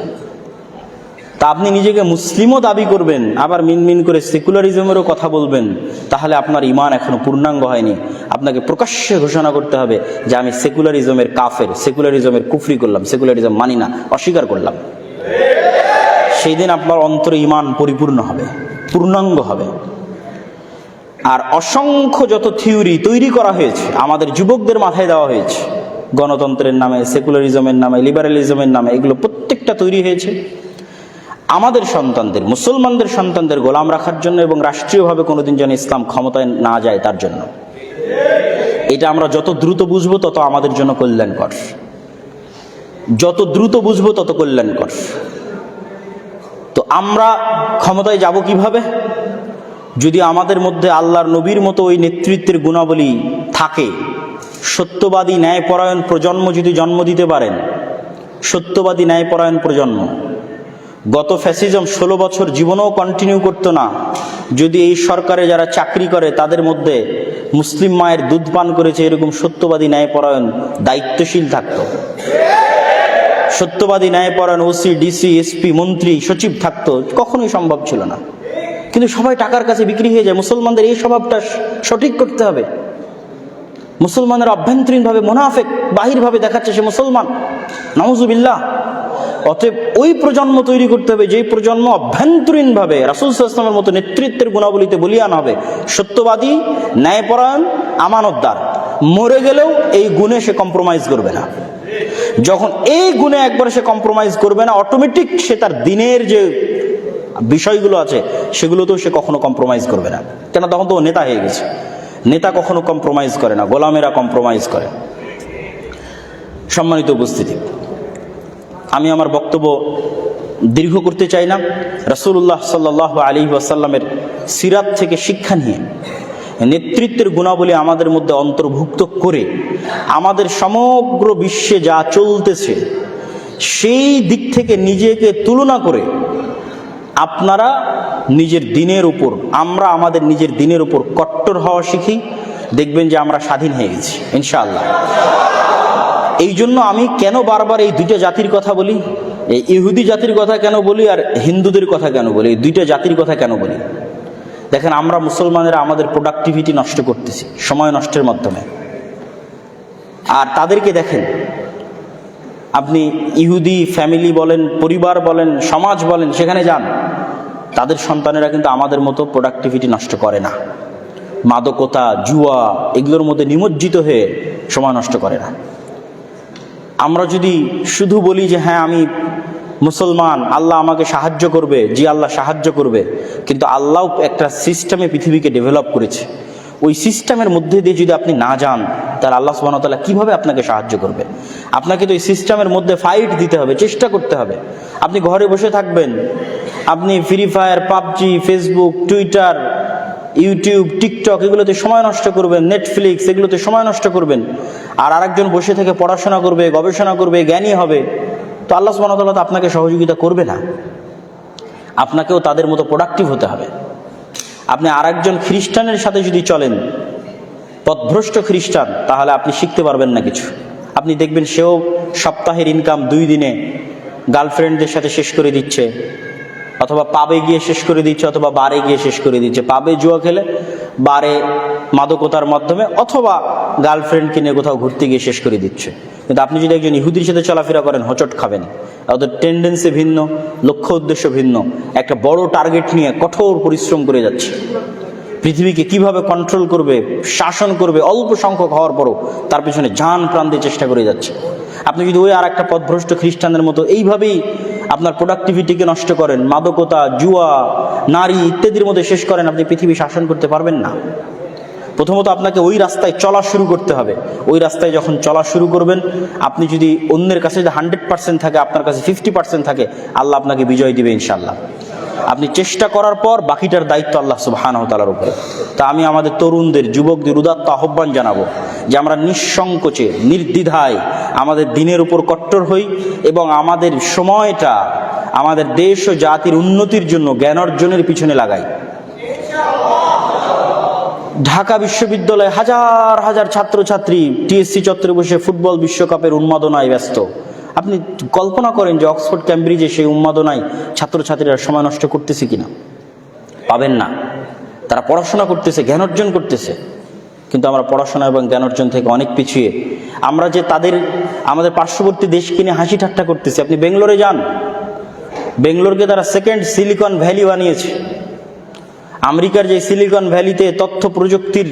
তা আপনি নিজেকে মুসলিমও দাবি করবেন, আবার মিনমিন করে সেকুলারিজমেরও কথা বলবেন, তাহলে আপনার ঈমান এখনো পূর্ণাঙ্গ হয়নি। আপনাকে প্রকাশ্যে ঘোষণা করতে হবে যে আমি সেকুলারিজমের কাফের, সেকুলারিজমের কুফরি করলাম, সেকুলারিজম মানি না, অস্বীকার করলাম। সেই দিন আপনার অন্তরে ঈমান পরিপূর্ণ হবে, পূর্ণাঙ্গ হবে। আর অসংখ্য যত থিওরি তৈরি করা হয়েছে, আমাদের যুবকদের মাথায় দেওয়া হয়েছে, গণতন্ত্রের নামে, সেকুলারিজমের নামে, লিবারালিজমের নামে, এগুলো প্রত্যেকটা তৈরি হয়েছে আমাদের সন্তানদের, মুসলমানদের সন্তানদের গোলাম রাখার জন্য, এবং রাষ্ট্রীয়ভাবে কোনোদিন যেন ইসলাম ক্ষমতায় না যায় তার জন্য। এটা আমরা যত দ্রুত বুঝবো তত আমাদের জন্য কল্যাণকর, যত দ্রুত বুঝবো তত কল্যাণকর। তো আমরা ক্ষমতায় যাব কিভাবে? যদি আমাদের মধ্যে আল্লাহর নবীর মতো ওই নেতৃত্বের গুণাবলী থাকে, সত্যবাদী ন্যায়পরায়ণ প্রজন্ম যদি জন্ম দিতে পারেন, সত্যবাদী ন্যায়পরায়ণ প্রজন্ম, গত ফ্যাসিজম 16 বছর জীবনেও কন্টিনিউ করতো না যদি এই সরকারে যারা চাকরি করে তাদের মধ্যে মুসলিম মায়ের দুধ পান করেছে এরকম সত্যবাদী ন্যায়পরায়ণ দায়িত্বশীল থাকতো। সত্যবাদী ন্যায়পরায়ণ ওসি, ডিসি, এসপি, মন্ত্রী, সচিব থাকতো, কখনোই সম্ভব ছিল না। কিন্তু সবাই টাকার কাছে বিক্রি হয়ে যায়। মুসলমানদের এই স্বভাবটা সঠিক করতে হবে। মুসলমানের অভ্যন্তরীণভাবে মুনাফিক, বাহিরভাবে দেখাচ্ছে সে মুসলমান, নাউজুবিল্লাহ। অতএব ওই প্রজন্ম তৈরি করতে হবে যেই প্রজন্ম অভ্যন্তরীণভাবে রাসূল সাল্লাল্লাহু আলাইহি ওয়াসাল্লামের মতো নেতৃত্বের গুণাবলীতে বলীয়ান হবে, সত্যবাদী, ন্যায়পরায়ণ, আমানতদার। মরে গেলেও এই গুণে সে কম্প্রোমাইজ করবে না। যখন এই গুণে একবার সে কম্প্রোমাইজ করবে না, অটোমেটিক সে তার দিনের যে বিষয়গুলো আছে সেগুলোতেও সে কখনো কম্প্রোমাইজ করবে না। কেন? তখন তো ও নেতা হয়ে গেছে। নেতা কখনো কম্প্রোমাইজ করে না, গোলামেরা কম্প্রোমাইজ করে। সম্মানিত উপস্থিতি, আমি আমার বক্তব্য দীর্ঘ করতে চাই না। রাসূলুল্লাহ সাল্লাল্লাহু আলাইহি ওয়াসাল্লামের সিরাত থেকে শিক্ষা নিয়ে নেতৃত্বের গুণাবলী আমাদের মধ্যে অন্তর্ভুক্ত করে আমাদের সমগ্র বিশ্বে যা চলতেছে সেই দিক থেকে নিজেকে তুলনা করে আপনারা নিজের দিনের উপর, আমরা আমাদের নিজের দিনের উপর কট্টর হওয়া শিখি, দেখবেন যে আমরা স্বাধীন হয়ে গেছি ইনশাআল্লাহ। এই জন্য আমি কেন বারবার এই দুইটা জাতির কথা বলি, এই ইহুদি জাতির কথা কেন বলি আর হিন্দুদের কথা কেন বলি, এই দুইটা জাতির কথা কেন বলি? দেখেন, আমরা মুসলমানেরা আমাদের প্রোডাক্টিভিটি নষ্ট করতেছি সময় নষ্টের মাধ্যমে। আর তাদেরকে দেখেন, আপনি ইহুদি ফ্যামিলি বলেন, পরিবার বলেন, সমাজ বলেন, সেখানে যান, তাদের সন্তানেরা কিন্তু আমাদের মতো প্রোডাক্টিভিটি নষ্ট করে না। মাদকতা, জুয়া এগুলোর মধ্যে নিমজ্জিত হয়ে সময় নষ্ট করে না। আমরা যদি শুধু বলি যে হ্যাঁ আমি মুসলমান, আল্লাহ আমাকে সাহায্য করবে, জি আল্লাহ সাহায্য করবে, কিন্তু আল্লাহ একটা সিস্টেমে পৃথিবীকে ডেভেলপ করেছে। ওই সিস্টেমের মধ্যে দিয়ে যদি আপনি না যান, তাহলে আল্লাহ সুবহানাহু ওয়া তাআলা কিভাবে আপনাকে সাহায্য করবে? আপনাকে তো ওই সিস্টেমের মধ্যে ফাইট দিতে হবে, চেষ্টা করতে হবে। আপনি ঘরে বসে থাকবেন, আপনি free fire, PUBG, Facebook, Twitter, YouTube, TikTok এগুলোতে সময় নষ্ট করবেন, নেটফ্লিক্স এগুলোতে সময় নষ্ট করবেন, আর আরেকজন বসে থেকে পড়াশোনা করবে, গবেষণা করবে, জ্ঞানী হবে, তো আল্লাহ সুবহানাহু ওয়া তাআলা তো আপনাকে সহযোগিতা করবে না। আপনাকেও তাদের মতো প্রোডাক্টিভ হতে হবে। আপনি আরেকজন খ্রিস্টানের সাথে যদি চলেন, পথভ্রষ্ট খ্রিস্টান, তাহলে আপনি শিখতে পারবেন না কিছু। আপনি দেখবেন সেও সপ্তাহের ইনকাম 2 দিনে গার্লফ্রেন্ডদের সাথে শেষ করে দিচ্ছে, অথবা পাবে গিয়ে শেষ করে দিচ্ছে, অথবা বারে গিয়ে শেষ করে দিচ্ছে। পাবে জুয়া খেলে, বারে মাদকতার মাধ্যমে, অথবা গার্লফ্রেন্ডকে নিয়ে কোথাও ঘুরতে গিয়ে শেষ করে দিচ্ছে। কিন্তু আপনি যদি একজন ইহুদির সাথে চলাফেরা করেন, হোঁচট খাবেন। ওদের টেন্ডেন্সি ভিন্ন, লক্ষ্য উদ্দেশ্য ভিন্ন। একটা বড় টার্গেট নিয়ে কঠোর পরিশ্রম করে যাচ্ছে, পৃথিবীকে কিভাবে কন্ট্রোল করবে, শাসন করবে, অল্প সংখ্যক হওয়ার পরও তার পিছনে জান প্রাণ দিয়ে চেষ্টা করে যাচ্ছে। আপনি যদি ওই আর একটা পথভ্রষ্ট খ্রিস্টানদের মতো এইভাবেই আপনার প্রোডাক্টিভিটিকে নষ্ট করেন, মাদকতা, জুয়া, নারী ইত্যাদির মধ্যে শেষ করেন, আপনি পৃথিবী শাসন করতে পারবেন না। প্রথমত আপনাকে ওই রাস্তায় চলা শুরু করতে হবে। ওই রাস্তায় যখন চলা শুরু করবেন, আপনি যদি অন্যের কাছে যদি 100% থাকে, আপনার কাছে 50% থাকে, আল্লাহ আপনাকে বিজয় দিবে ইনশাআল্লাহ। আপনি চেষ্টা করার পর বাকিটার দায়িত্ব আল্লাহ সুবহানাহু ওয়া তাআলার উপরে। তা আমি আমাদের তরুণদের, যুবকদের উদাত্ত আহ্বান জানাবো যে আমরা নিঃসংকোচে, নির্দ্বিধায় আমাদের দিনের উপর কট্টর হই এবং আমাদের সময়টা আমাদের দেশ ও জাতির উন্নতির জন্য জ্ঞান অর্জনের পিছনে লাগাই। ঢাকা বিশ্ববিদ্যালয়ে হাজার হাজার ছাত্রছাত্রী টিএসসি চত্বরে বসে ফুটবল বিশ্বকাপের উন্মাদনায় ব্যস্ত। আপনি কল্পনা করেন যে অক্সফোর্ড, ক্যামব্রিজে সেই উন্মাদনায় ছাত্রছাত্রীরা সময় নষ্ট করতেছে কিনা? পাবেন না। তারা পড়াশোনা করতেছে, জ্ঞান অর্জন করতেছে, কিন্তু আমরা পড়াশোনা এবং জ্ঞান অর্জন থেকে অনেক পিছিয়ে। আমরা যে আমাদের পার্শ্ববর্তী দেশকে নিয়ে হাসি ঠাট্টা করতেছি। আপনি বেঙ্গলোরে যান, বেঙ্গলোরকে তারা সেকেন্ড সিলিকন ভ্যালি বানিয়েছে। আমেরিকার যে সিলিকন ভ্যালিতে তথ্য প্রযুক্তির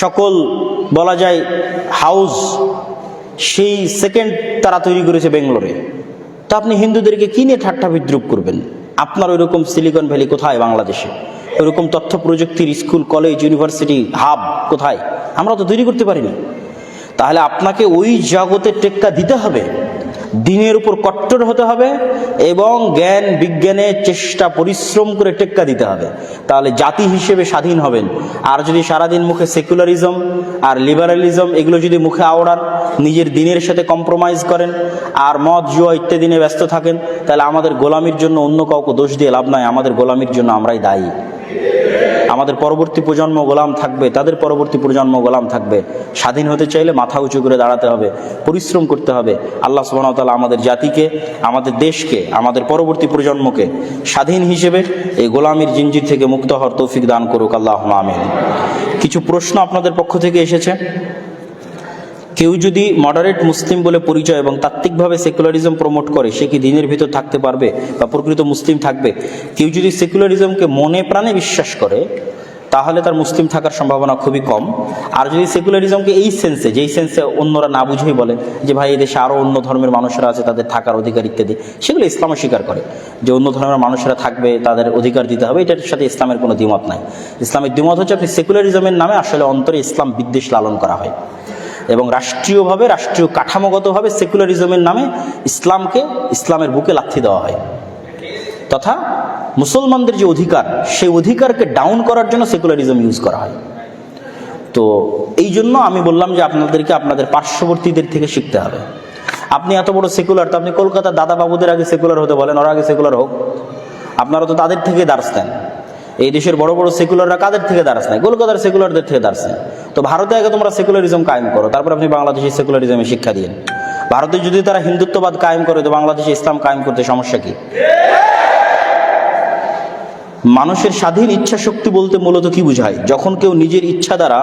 সকল বলা যায় হাউস, সেই সেকেন্ড তারা তৈরি করেছে বেঙ্গলোরে। তা আপনি হিন্দুদেরকে কি নিয়ে ঠাট্টা বিদ্রুপ করবেন? আপনার ওইরকম সিলিকন ভ্যালি কোথায় বাংলাদেশে? ওইরকম তথ্য প্রযুক্তির স্কুল, কলেজ, ইউনিভার্সিটি, হাব কোথায়? আমরা তো তৈরি করতে পারিনি। তাহলে আপনাকে ওই জগতে টেক্কা দিতে হবে দিনের উপর কট্টর হতে হবে এবং জ্ঞান বিজ্ঞানে চেষ্টা পরিশ্রম করে টেক্কা দিতে হবে, তাহলে জাতি হিসেবে স্বাধীন হবেন। আর যদি সারাদিন মুখে সেকুলারিজম আর লিবারালিজম এগুলো যদি মুখে আওড়ান, নিজের দিনের সাথে কম্প্রোমাইজ করেন আর মদ জুয়া ইত্যাদি নিয়ে ব্যস্ত থাকেন, তাহলে আমাদের গোলামির জন্য অন্য কাউকে দোষ দিয়ে লাভ নাই, আমাদের গোলামির জন্য আমরাই দায়ী। আমাদের পরবর্তী প্রজন্ম গোলাম থাকবে, তাদের পরবর্তী প্রজন্ম গোলাম থাকবে। স্বাধীন হতে চাইলে মাথা উঁচু করে দাঁড়াতে হবে, পরিশ্রম করতে হবে। আল্লাহ সুবহানাহু ওয়া তাআলা আমাদের জাতিকে, আমাদের দেশকে, আমাদের পরবর্তী প্রজন্মকে স্বাধীন হিসেবে এই গোলামির জিঞ্জির থেকে মুক্ত হওয়ার তৌফিক দান করুক, আল্লাহুম্মা আমিন। কিছু প্রশ্ন আপনাদের পক্ষ থেকে এসেছে। কেউ যদি মডারেট মুসলিম বলে পরিচয় এবং তাত্ত্বিকভাবে সেকুলারিজম প্রমোট করে, সে কি দিনের ভিতর থাকতে পারবে বা প্রকৃত মুসলিম থাকবে? কেউ যদি সেকুলারিজমকে মনে প্রাণে বিশ্বাস করে, তাহলে তার মুসলিম থাকার সম্ভাবনা খুবই কম। আর যদি সেকুলারিজমকে এই সেন্সে, যেই সেন্সে অন্যরা না বুঝেই বলে যে ভাই এই দেশে আরও অন্য ধর্মের মানুষরা আছে, তাদের থাকার অধিকার ইত্যাদি, সেগুলো ইসলামও স্বীকার করে যে অন্য ধর্মের মানুষরা থাকবে, তাদের অধিকার দিতে হবে, এটার সাথে ইসলামের কোনো দ্বিমত নাই। ইসলামের দ্বিমত হচ্ছে আপনি সেকুলারিজমের নামে আসলে অন্তরে ইসলাম বিদ্বেষ লালন করা হয় এবং রাষ্ট্রীয়ভাবে, রাষ্ট্রীয় কাঠামোগতভাবে সেকুলারিজমের নামে ইসলামকে, ইসলামের বুকে লাথি দেওয়া হয়, তথা মুসলমানদের যে অধিকার, সেই অধিকারকে ডাউন করার জন্য সেকুলারিজম ইউজ করা হয়। তো এই জন্য আমি বললাম যে আপনাদেরকে আপনাদের পার্শ্ববর্তীদের থেকে শিখতে হবে। আপনি এত বড় সেকুলার, তো আপনি কলকাতার দাদা বাবুদের আগে সেকুলার হতে বলেন, ওরা আগে সেকুলার হোক। আপনারা তো তাদের থেকে দার্স দেন। এই দেশের বড় বড় সেকুলাররা কাদের থেকে দার্স নেয়? কলকাতার সেকুলারদের থেকে দার্স নেয়। তো ভারতে আগে তোমরা সেকুলারিজম কায়েম করো, তারপর আপনি বাংলাদেশে সেকুলারিজমে শিক্ষা দিন। ভারতে যদি তারা হিন্দুত্ববাদ কায়েম করে, তো বাংলাদেশে ইসলাম কায়েম করতে সমস্যা কি? মানুষের স্বাধীন ইচ্ছা শক্তি বলতে মূলত কি বোঝায়? যখন কেউ নিজের ইচ্ছা দ্বারা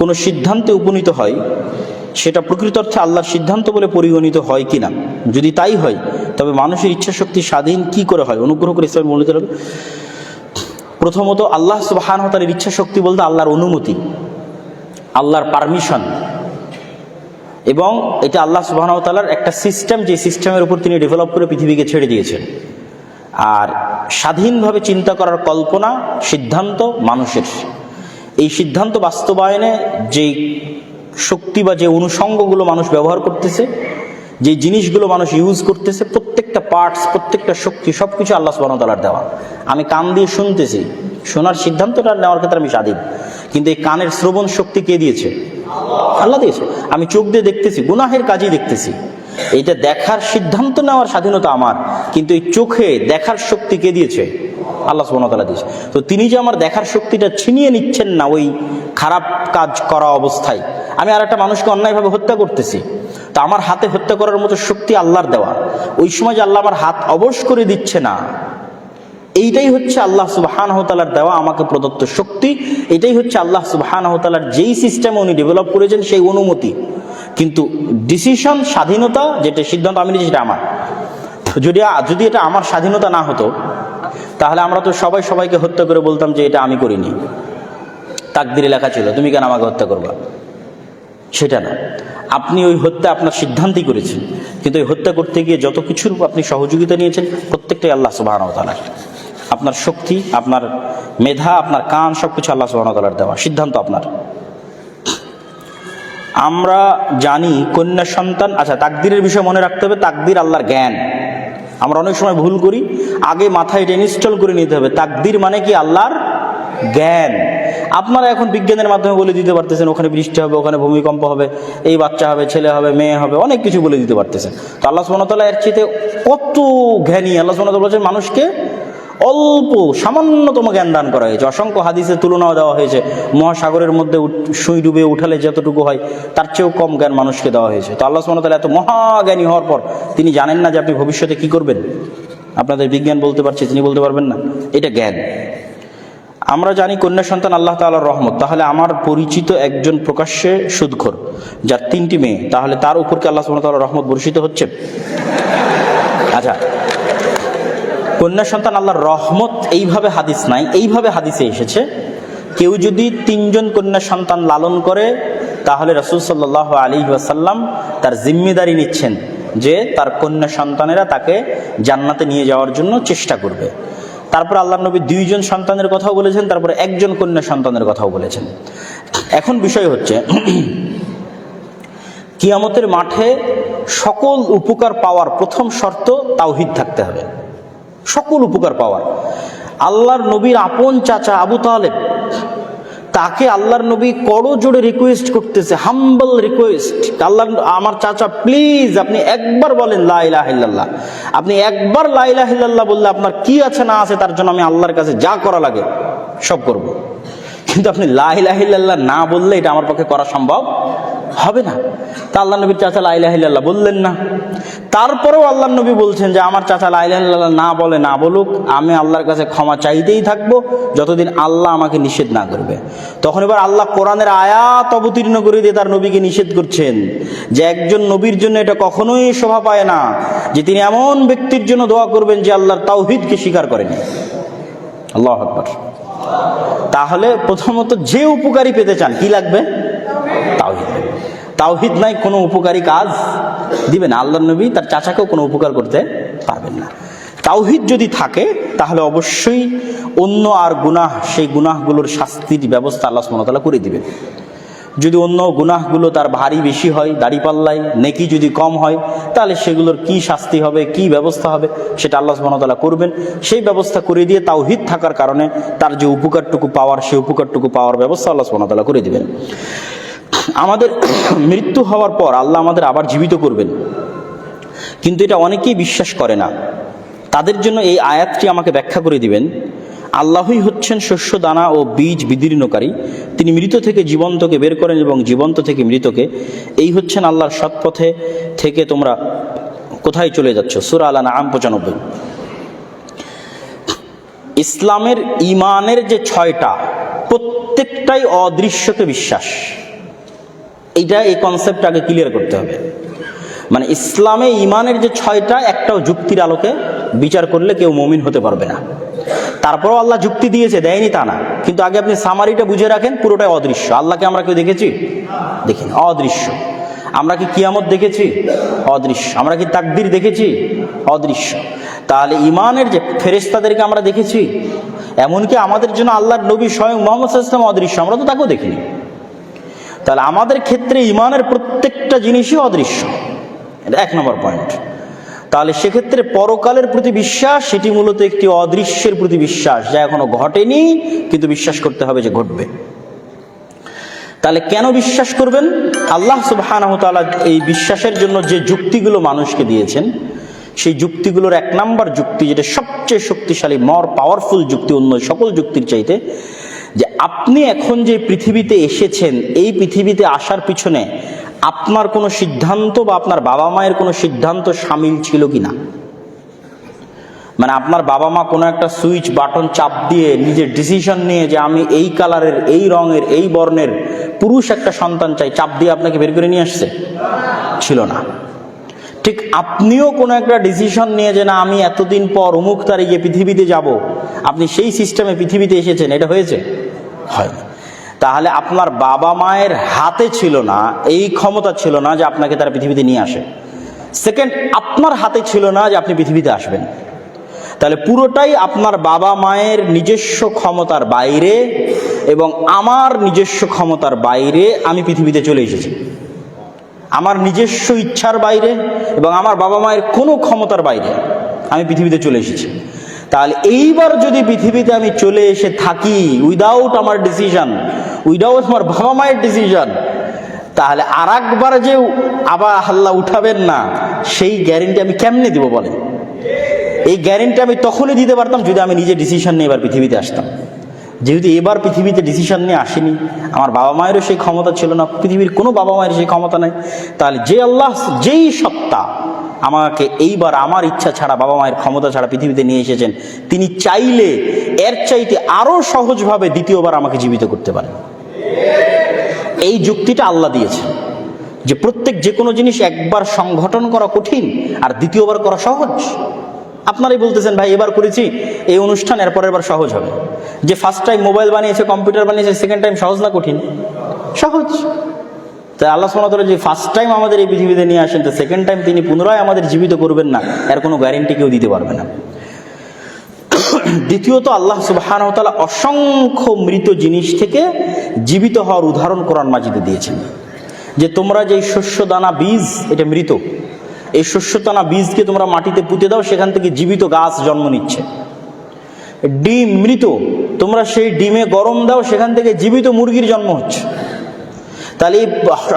কোনো সিদ্ধান্তে উপনীত হয়, সেটা প্রকৃত অর্থে আল্লাহর সিদ্ধান্ত বলে পরিগণিত হয় কিনা। যদি তাই হয়, তবে মানুষের ইচ্ছা শক্তি স্বাধীন কি করে হয়? অনুগ্রহ করে ইসলাম বলতে হবে। প্রথমত, আল্লাহ সুবহানাহু ওয়া তাআলার ইচ্ছা শক্তি বলতে আল্লাহর অনুমতি, আল্লাহর পারমিশন, এবং এটা আল্লাহ সুবহানাহু ওয়া তাআলার একটা সিস্টেম, যে সিস্টেমের উপর তিনি ডেভেলপ করে পৃথিবীকে ছেড়ে দিয়েছেন। আর স্বাধীনভাবে চিন্তা করার কল্পনা, সিদ্ধান্ত মানুষের। এই সিদ্ধান্ত বাস্তবায়নে যে শক্তি বা যে অনুষঙ্গগুলো মানুষ ব্যবহার করতেছে, যে জিনিসগুলো মানুষ ইউজ করতেছে, প্রত্যেকটা পার্টস, প্রত্যেকটা শক্তি, সব কিছু আল্লাহ সুবহানাহু ওয়া তাআলার দেওয়া। আমি কান দিয়ে শুনতেছি, শোনার সিদ্ধান্তটা নেওয়ার ক্ষেত্রে আমি স্বাধীন, কিন্তু এই কানের শ্রবণ শক্তি কে দিয়েছে? আল্লাহ দিয়েছে। আমি চোখ দিয়ে দেখতেছি, গুনাহের কাজই দেখতেছি, এইটা দেখার সিদ্ধান্ত নেওয়ার স্বাধীনতা আমার, কিন্তু এই চোখে দেখার শক্তি কে দিয়েছে? আল্লাহ সুবহানাহু ওয়া তাআলা দিয়েছে। তো তিনি যে আমার দেখার শক্তিটা ছিনিয়ে নিচ্ছেন না ওই খারাপ কাজ করা অবস্থায়, আমি আর একটা মানুষকে অন্যায়ভাবে হত্যা করতেছি, তা আমার হাতে হত্যা করার মতো শক্তি আল্লাহর দেওয়া। ওই সময় যে আল্লাহ আমার হাত অবশ করে দিচ্ছে না, এইটাই হচ্ছে আল্লাহ সুবহানাহু ওয়া তাআলার দেওয়া আমাকে প্রদত্ত শক্তি। এটাই হচ্ছে আল্লাহ সুবহানাহু ওয়া তাআলার যেই সিস্টেম উনি ডেভেলপ করেছেন সেই অনুমতি। কিন্তু ডিসিশন, স্বাধীনতা, যেটা সিদ্ধান্ত আমি নিয়েছি, সেটা আমার। যদি এটা আমার স্বাধীনতা না হতো, তাহলে আমরা তো সবাই সবাইকে হত্যা করে বলতাম যে এটা আমি করিনি, তাকদিরে লেখা ছিল, তুমি কেন আমাকে হত্যা করবা? সেটা না, আপনি ওই হত্যা আপনার সিদ্ধান্তই করেছেন, কিন্তু ওই হত্যা করতে গিয়ে যত কিছুর আপনি সহযোগিতা নিয়েছেন, প্রত্যেকটাই আল্লাহ সুবহানাহু ওয়া তাআলার। আপনার শক্তি, আপনার মেধা, আপনার কান, সবকিছু আল্লাহ সুবহানাহু ওয়া তাআলার দেওয়া, সিদ্ধান্ত আপনার। আমরা জানি কন্যা সন্তান, আচ্ছা তাকদিরের বিষয় মনে রাখতে হবে, তাকদির আল্লাহর জ্ঞান। আমরা অনেক সময় ভুল করি, আগে মাথায় এটা ইনস্টল করে নিতে হবে, তাকদির মানে কি? আল্লাহর জ্ঞান। আপনারা এখন বিজ্ঞানের মাধ্যমে বলে দিতে পারতেছেন ওখানে বৃষ্টি হবে, ওখানে ভূমিকম্প হবে, এই বাচ্চা হবে, ছেলে হবে, মেয়ে হবে, অনেক কিছু বলে দিতে পারতেছেন। তো আল্লাহ সুবহানাহু ওয়া তাআলা এর চেয়ে কত জ্ঞানী। আল্লাহ সুবহানাহু ওয়া তাআলা বলেছেন মানুষকে অল্প সামান্যতম জ্ঞান দান করা হয়েছে। অসংখ্য হাদিসের তুলনাও দেওয়া হয়েছে, মহাসাগরের মধ্যে সুই ডুবে উঠালে যতটুকু হয় তার চেয়েও কম জ্ঞান মানুষকে দেওয়া হয়েছে। তো আল্লাহ সুবহানাহু ওয়া তাআলা এত মহাজ্ঞানী হওয়ার পর তিনি জানেন না যে আপনি ভবিষ্যতে কি করবেন? আপনাদের বিজ্ঞান বলতে পারছে, তিনি বলতে পারবেন না? এটা জ্ঞান। আমরা জানি কন্যা সন্তান আল্লাহ তাআলার রহমত। তাহলে আমার পরিচিত একজন প্রকাশ্যে সুদখোর, যার 3টি মেয়ে, তাহলে তার উপর কি আল্লাহ সুবহানাহু ওয়া তাআলার রহমত বর্ষিত হচ্ছে? আচ্ছা, কন্যা সন্তান আল্লাহর রহমত এইভাবে হাদিস নাই, এইভাবে হাদিসে এসেছে, কেউ যদি 3জন কন্যা সন্তান লালন করে, তাহলে রাসূল সাল্লাল্লাহু আলাইহি ওয়াসাল্লাম তার জিম্মেদারি নিচ্ছেন যে তার কন্যা সন্তানেরা তাকে জান্নাতে নিয়ে যাওয়ার জন্য চেষ্টা করবে। তারপর আল্লাহর নবী 2জন সন্তানের কথাও বলেছেন, তারপরে 1জন কন্যা সন্তানের কথাও বলেছেন। এখন বিষয় হচ্ছে কিয়ামতের মাঠে সকল উপকার পাওয়ার প্রথম শর্ত তাওহীদ থাকতে হবে। সকল উপকার পাওয়ার, আল্লাহর নবীর আপন চাচা আবু তালেব, তাকে আল্লাহর নবী করজোড়ে রিকোয়েস্ট করতেছে, হাম্বল রিকোয়েস্ট, আল্লাহ আমার চাচা প্লিজ আপনি একবার বলেন লা ইলাহা ইল্লাল্লাহ, আপনি একবার লা ইলাহা ইল্লাল্লাহ বললে আপনার কি আছে না আছে তার জন্য আমি আল্লাহর কাছে যা করা লাগে সব করব। কিন্তু আপনি লা ইলাহা ইল্লাল্লাহ না বললে এটা আমার পক্ষে করা সম্ভব হবে না। তা আল্লাহ নবীর চাচা লা ইলাহা ইল্লাল্লাহ বললেন না। তারপরেও আল্লাহ নবী বলছেন যে আমার চাচা লা ইলাহা ইল্লাল্লাহ না বলে না বলুক, আমি আল্লাহর কাছে ক্ষমা চাইতেই থাকবো যতদিন আল্লাহ আমাকে নিষেধ না করবে। তখন এবার আল্লাহ কোরআনের আয়াত অবতীর্ণ করে দিয়ে তার নবীকে নিষেধ করছেন যে একজন নবীর জন্য এটা কখনোই শোভা পায় না যে তিনি এমন ব্যক্তির জন্য দোয়া করবেন যে আল্লাহর তাওহীদকে স্বীকার করেনি। আল্লাহু আকবার। তাহলে প্রথমত যে উপকারী পেতে চান কি লাগবে? তাওহীদ। তাওহীদ নাই কোনো উপকারী কাজ দিবে না। আল্লাহর নবী তার চাচাকেও কোনো উপকার করতে পারবেন না। তাওহীদ যদি থাকে তাহলে অবশ্যই অন্য আর গুনাহ, সেই গুনাহগুলোর শাস্তির ব্যবস্থা আল্লাহ সুবহানাহু ওয়া তাআলা করে দিবেন। যদি অন্য গুনাহগুলো তার ভারী বেশি হয়, দাড়িপাল্লায় নেকি যদি কম হয়, তাহলে সেগুলোর কি শাস্তি হবে, কি ব্যবস্থা হবে সেটা আল্লাহ সুবহানাহু ওয়া তাআলা করবেন। সেই ব্যবস্থা করে দিয়ে তাওহীদ থাকার কারণে তার যে উপকারটুকু পাওয়ার, সেই উপকারটুকু পাওয়ার ব্যবস্থা আল্লাহ সুবহানাহু ওয়া তাআলা করে দিবেন। আমাদের মৃত্যু হওয়ার পর আল্লাহ আমাদের আবার জীবিত করবেন, কিন্তু এটা অনেকেই বিশ্বাস করে না। তাদের জন্য এই আয়াতটি আমাকে ব্যাখ্যা করে দিবেন। আল্লাহই হচ্ছেন শস্য দানা ও বীজ বিদীর্ণকারী, তিনি মৃত থেকে জীবন্তকে বের করেন এবং জীবন্ত থেকে মৃতকে। এই হচ্ছেন আল্লাহর সৎপথে থেকে তোমরা কোথায় চলে যাচ্ছ? সূরা আল-আনআম 95। ইসলামের ঈমানের যে 6টা, প্রত্যেকটাই অদৃশ্যকে বিশ্বাস। এইটা এই কনসেপ্ট আগে ক্লিয়ার করতে হবে। মানে ইসলামে ঈমানের যে 6টা, একটাও যুক্তির আলোকে বিচার করলে কেউ মুমিন হতে পারবে না। তারপরেও আল্লাহ যুক্তি দিয়েছে, দেয়নি তা না, কিন্তু আগে আপনি সামারিটা বুঝে রাখেন, পুরোটাই অদৃশ্য। আল্লাহকে আমরা কেউ দেখেছি? দেখিনি, অদৃশ্য। আমরা কি কিয়ামত দেখেছি? অদৃশ্য। আমরা কি তাকদীর দেখেছি? অদৃশ্য। তাহলে ঈমানের যে ফেরেশতাদেরকে আমরা দেখেছি, এমনকি আমাদের জন্য আল্লাহর নবী স্বয়ং মুহাম্মদ সাল্লাল্লাহু আলাইহি ওয়াসাল্লাম অদৃশ্য, আমরা তো তাকেও দেখিনি। তাহলে আমাদের ক্ষেত্রে ঈমানের প্রত্যেকটা জিনিসই অদৃশ্য, এটা 1 নম্বর পয়েন্ট। তাহলে সেক্ষেত্রে পরকালের প্রতি বিশ্বাস, সেটি মূলত একটি অদৃশ্যের প্রতি বিশ্বাস, যা এখনো ঘটেনি কিন্তু বিশ্বাস করতে হবে যে ঘটবে। তাহলে কেন বিশ্বাস করবেন? আল্লাহ সুবহানাহু ওয়া তাআলা এই বিশ্বাসের জন্য যে যুক্তিগুলো মানুষকে দিয়েছেন, সেই যুক্তিগুলোর 1 নম্বর যুক্তি, যেটা সবচেয়ে শক্তিশালী, মর পাওয়ারফুল যুক্তি অন্য সকল যুক্তির চাইতে, যে আপনি এখন যে পৃথিবীতে এসেছেন, এই পৃথিবীতে আসার পিছনে আপনার কোনো সিদ্ধান্ত বা আপনার বাবা মায়ের কোনো সিদ্ধান্ত শামিল ছিল কি না। মানে আপনার বাবা মা কোনো একটা সুইচ বাটন চাপ দিয়ে নিজের ডিসিশন নিয়ে যে আমি এই কালারের, এই রঙের, এই বর্ণের পুরুষ একটা সন্তান চাই, চাপ দিয়ে আপনাকে বের করে নিয়ে আসছে? ছিল না। ঠিক আপনিও কোনো একটা ডিসিশন নিয়ে যে না আমি এতদিন পর অমুক তারিখে পৃথিবীতে যাব, আপনি সেই সিস্টেমে পৃথিবীতে এসেছেন, এটা হয়েছে? হয়নি। তাহলে আপনার বাবা মায়ের হাতে ছিল না, এই ক্ষমতা ছিল না যে আপনাকে তারা পৃথিবীতে নিয়ে আসে। সেকেন্ড, আপনার হাতে ছিল না যে আপনি পৃথিবীতে আসবেন। তাহলে পুরোটাই আপনার বাবা মায়ের নিজস্ব ক্ষমতার বাইরে এবং আমার নিজস্ব ক্ষমতার বাইরে আমি পৃথিবীতে চলে এসেছি। আমার নিজস্ব ইচ্ছার বাইরে এবং আমার বাবা মায়ের কোনো ক্ষমতার বাইরে আমি পৃথিবীতে চলে এসেছি। তাহলে এইবার যদি পৃথিবীতে আমি চলে এসে থাকি উইদাউট আমার ডিসিশন, উইদাউট আমার বাবা মায়ের ডিসিশন, তাহলে আর একবার যে আবার আল্লাহ উঠাবেন না, সেই গ্যারেন্টি আমি কেমনে দিব বলেন? এই গ্যারেন্টি আমি তখনই দিতে পারতাম যদি আমি নিজে ডিসিশন নিয়ে এবার পৃথিবীতে আসতাম। যেহেতু এবার পৃথিবীতে ডিসিশন নিয়ে আসেনি, আমার বাবা মায়েরও সেই ক্ষমতা ছিল না, পৃথিবীর কোনো বাবা মায়ের সেই ক্ষমতা নাই, তাহলে যে আল্লাহ, যেই সত্তা আমাকে এইবার আমার ইচ্ছা ছাড়া, বাবা মায়ের ক্ষমতা ছাড়া পৃথিবীতে নিয়ে এসেছেন, তিনি চাইলে এর চাইতে আরো সহজভাবে দ্বিতীয়বার আমাকে জীবিত করতে পারেন। এই যুক্তিটা আল্লাহ দিয়েছেন যে প্রত্যেক যে কোনো জিনিস একবার সংগঠন করা কঠিন আর দ্বিতীয়বার করা সহজ। আপনারাই বলতেছেন ভাই এবার করেছি এই অনুষ্ঠান, এরপরের বার সহজ হবে। যে ফার্স্ট টাইম মোবাইল বানিয়েছে, কম্পিউটার বানিয়েছে, সেকেন্ড টাইম সহজ না কঠিন? সহজ। তাই আল্লাহ সুবহানাহু ওয়া তাআলা যে ফার্স্ট টাইম আমাদের এই পৃথিবীতে নিয়ে আসেন, তো সেকেন্ড টাইম তিনি পুনরায় আমাদের জীবিত করবেন না, এর কোনো গ্যারেন্টি কেউ দিতে পারবে না। দ্বিতীয়ত, আল্লাহ সুবহানাহু ওয়া তাআলা অসংখ্য মৃত জিনিস থেকে জীবিত হওয়ার উদাহরণ কোরআন মাজিদে দিয়েছেন। যে তোমরা যে শস্য দানা বীজ, এটা মৃত, এই শস্য দানা বীজকে তোমরা মাটিতে পুঁতে দাও, সেখান থেকে জীবিত গাছ জন্ম নিচ্ছে। ডিম মৃত, তোমরা সেই ডিমে গরম দাও, সেখান থেকে জীবিত মুরগির জন্ম হচ্ছে। তাহলে এই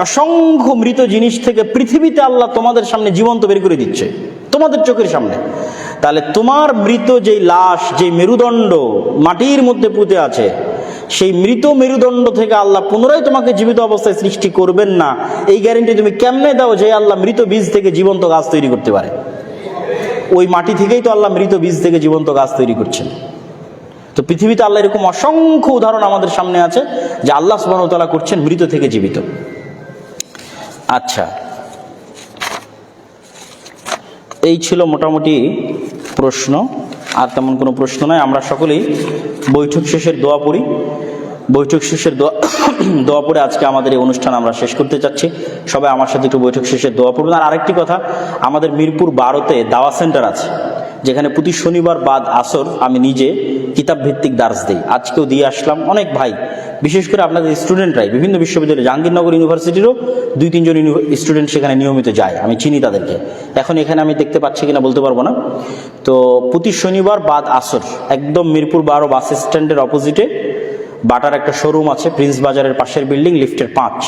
অসংখ্য মৃত জিনিস থেকে পৃথিবীতে আল্লাহ তোমাদের সামনে জীবন্ত বের করে দিচ্ছে, তোমাদের চোখের সামনে। তাহলে তোমার মৃত যেই লাশ, যেই মেরুদণ্ড মাটির মধ্যে পুঁতে আছে, সেই মৃত মেরুদণ্ড থেকে আল্লাহ পুনরায় তোমাকে জীবিত অবস্থায় সৃষ্টি করবেন না, এই গ্যারেন্টি তুমি কেমনে দাও যে আল্লাহ মৃত বীজ থেকে জীবন্ত গাছ তৈরি করতে পারে? ওই মাটি থেকেই তো আল্লাহ মৃত বীজ থেকে জীবন্ত গাছ তৈরি করছেন। তো পৃথিবীতে আল্লাহ এরকম অসংখ্য উদাহরণ আমাদের সামনে আছে যে আল্লাহ সুবহানাহু ওয়া তাআলা করছেন মৃত থেকে জীবিত। আচ্ছা, এই ছিল মোটামুটি প্রশ্ন, আর তেমন কোনো প্রশ্ন নয়। আমরা সকলেই বৈঠক শেষের দোয়া পড়ি। বৈঠক শেষের দোয়া পড়ে আজকে আমাদের এই অনুষ্ঠান আমরা শেষ করতে চাচ্ছি। সবাই আমার সাথে একটু বৈঠক শেষের দোয়া পড়বেন। আর আরেকটি কথা, আমাদের মিরপুর 12-তে দাওয়া সেন্টার আছে, যেখানে প্রতি শনিবার বাদ আসর আমি নিজে কিতাব ভিত্তিক দার্স দিই। আজকেও দিয়ে আসলাম। অনেক ভাই, বিশেষ করে আপনাদের স্টুডেন্টরাই বিভিন্ন বিশ্ববিদ্যালয়, জাহাঙ্গীরনগর ইউনিভার্সিটিরও 2-3 জন স্টুডেন্ট সেখানে নিয়মিত যায়, আমি চিনি তাদেরকে। এখন এখানে আমি দেখতে পাচ্ছি কিনা বলতে পারবো না। তো প্রতি শনিবার বাদ আসর একদম মিরপুর 12 বাস স্ট্যান্ডের অপোজিটে বাটার একটা শোরুম আছে, প্রিন্স বাজারের পাশের বিল্ডিং, লিফটের 5।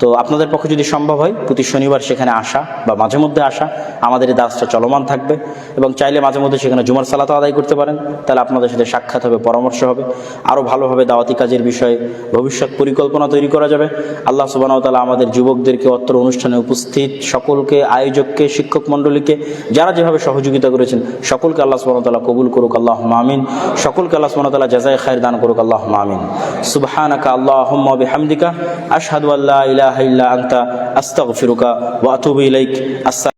তো আপনাদের পক্ষে যদি সম্ভব হয় প্রতি শনিবার সেখানে আসা বা মাঝে মধ্যে আসা, আমাদের এই দাসটা চলমান থাকবে। এবং চাইলে মাঝে মধ্যে সেখানে জুমার সালাত আদায় করতে পারেন, তাহলে আপনাদের সাথে সাক্ষাৎ হবে, পরামর্শ হবে, আরও ভালোভাবে দাওয়াতি কাজের বিষয়ে ভবিষ্যৎ পরিকল্পনা তৈরি করা যাবে। আল্লাহ সুবহানাহু ওয়া তাআলা আমাদের যুবকদেরকে অত্র অনুষ্ঠানে উপস্থিত সকলকে, আয়োজককে, শিক্ষক মণ্ডলীকে, যারা যেভাবে সহযোগিতা করেছেন সকলকে আল্লাহ সুবহানাহু ওয়া তাআলা কবুল করুক, আল্লাহুম্মা আমিন। সকলকে আল্লাহ সুবহানাহু ওয়া তাআলা জাযায়ে খায়র দান করুক, আল্লাহুম্মা আমিন। সুবহানাকা আল্লাহুম্মা ওয়া বিহামদিকা আশহাদু আল্লা ইলাহা ইল্লা আনতা আস্তাগফিরুকা ওয়া আতুবু ইলাইক।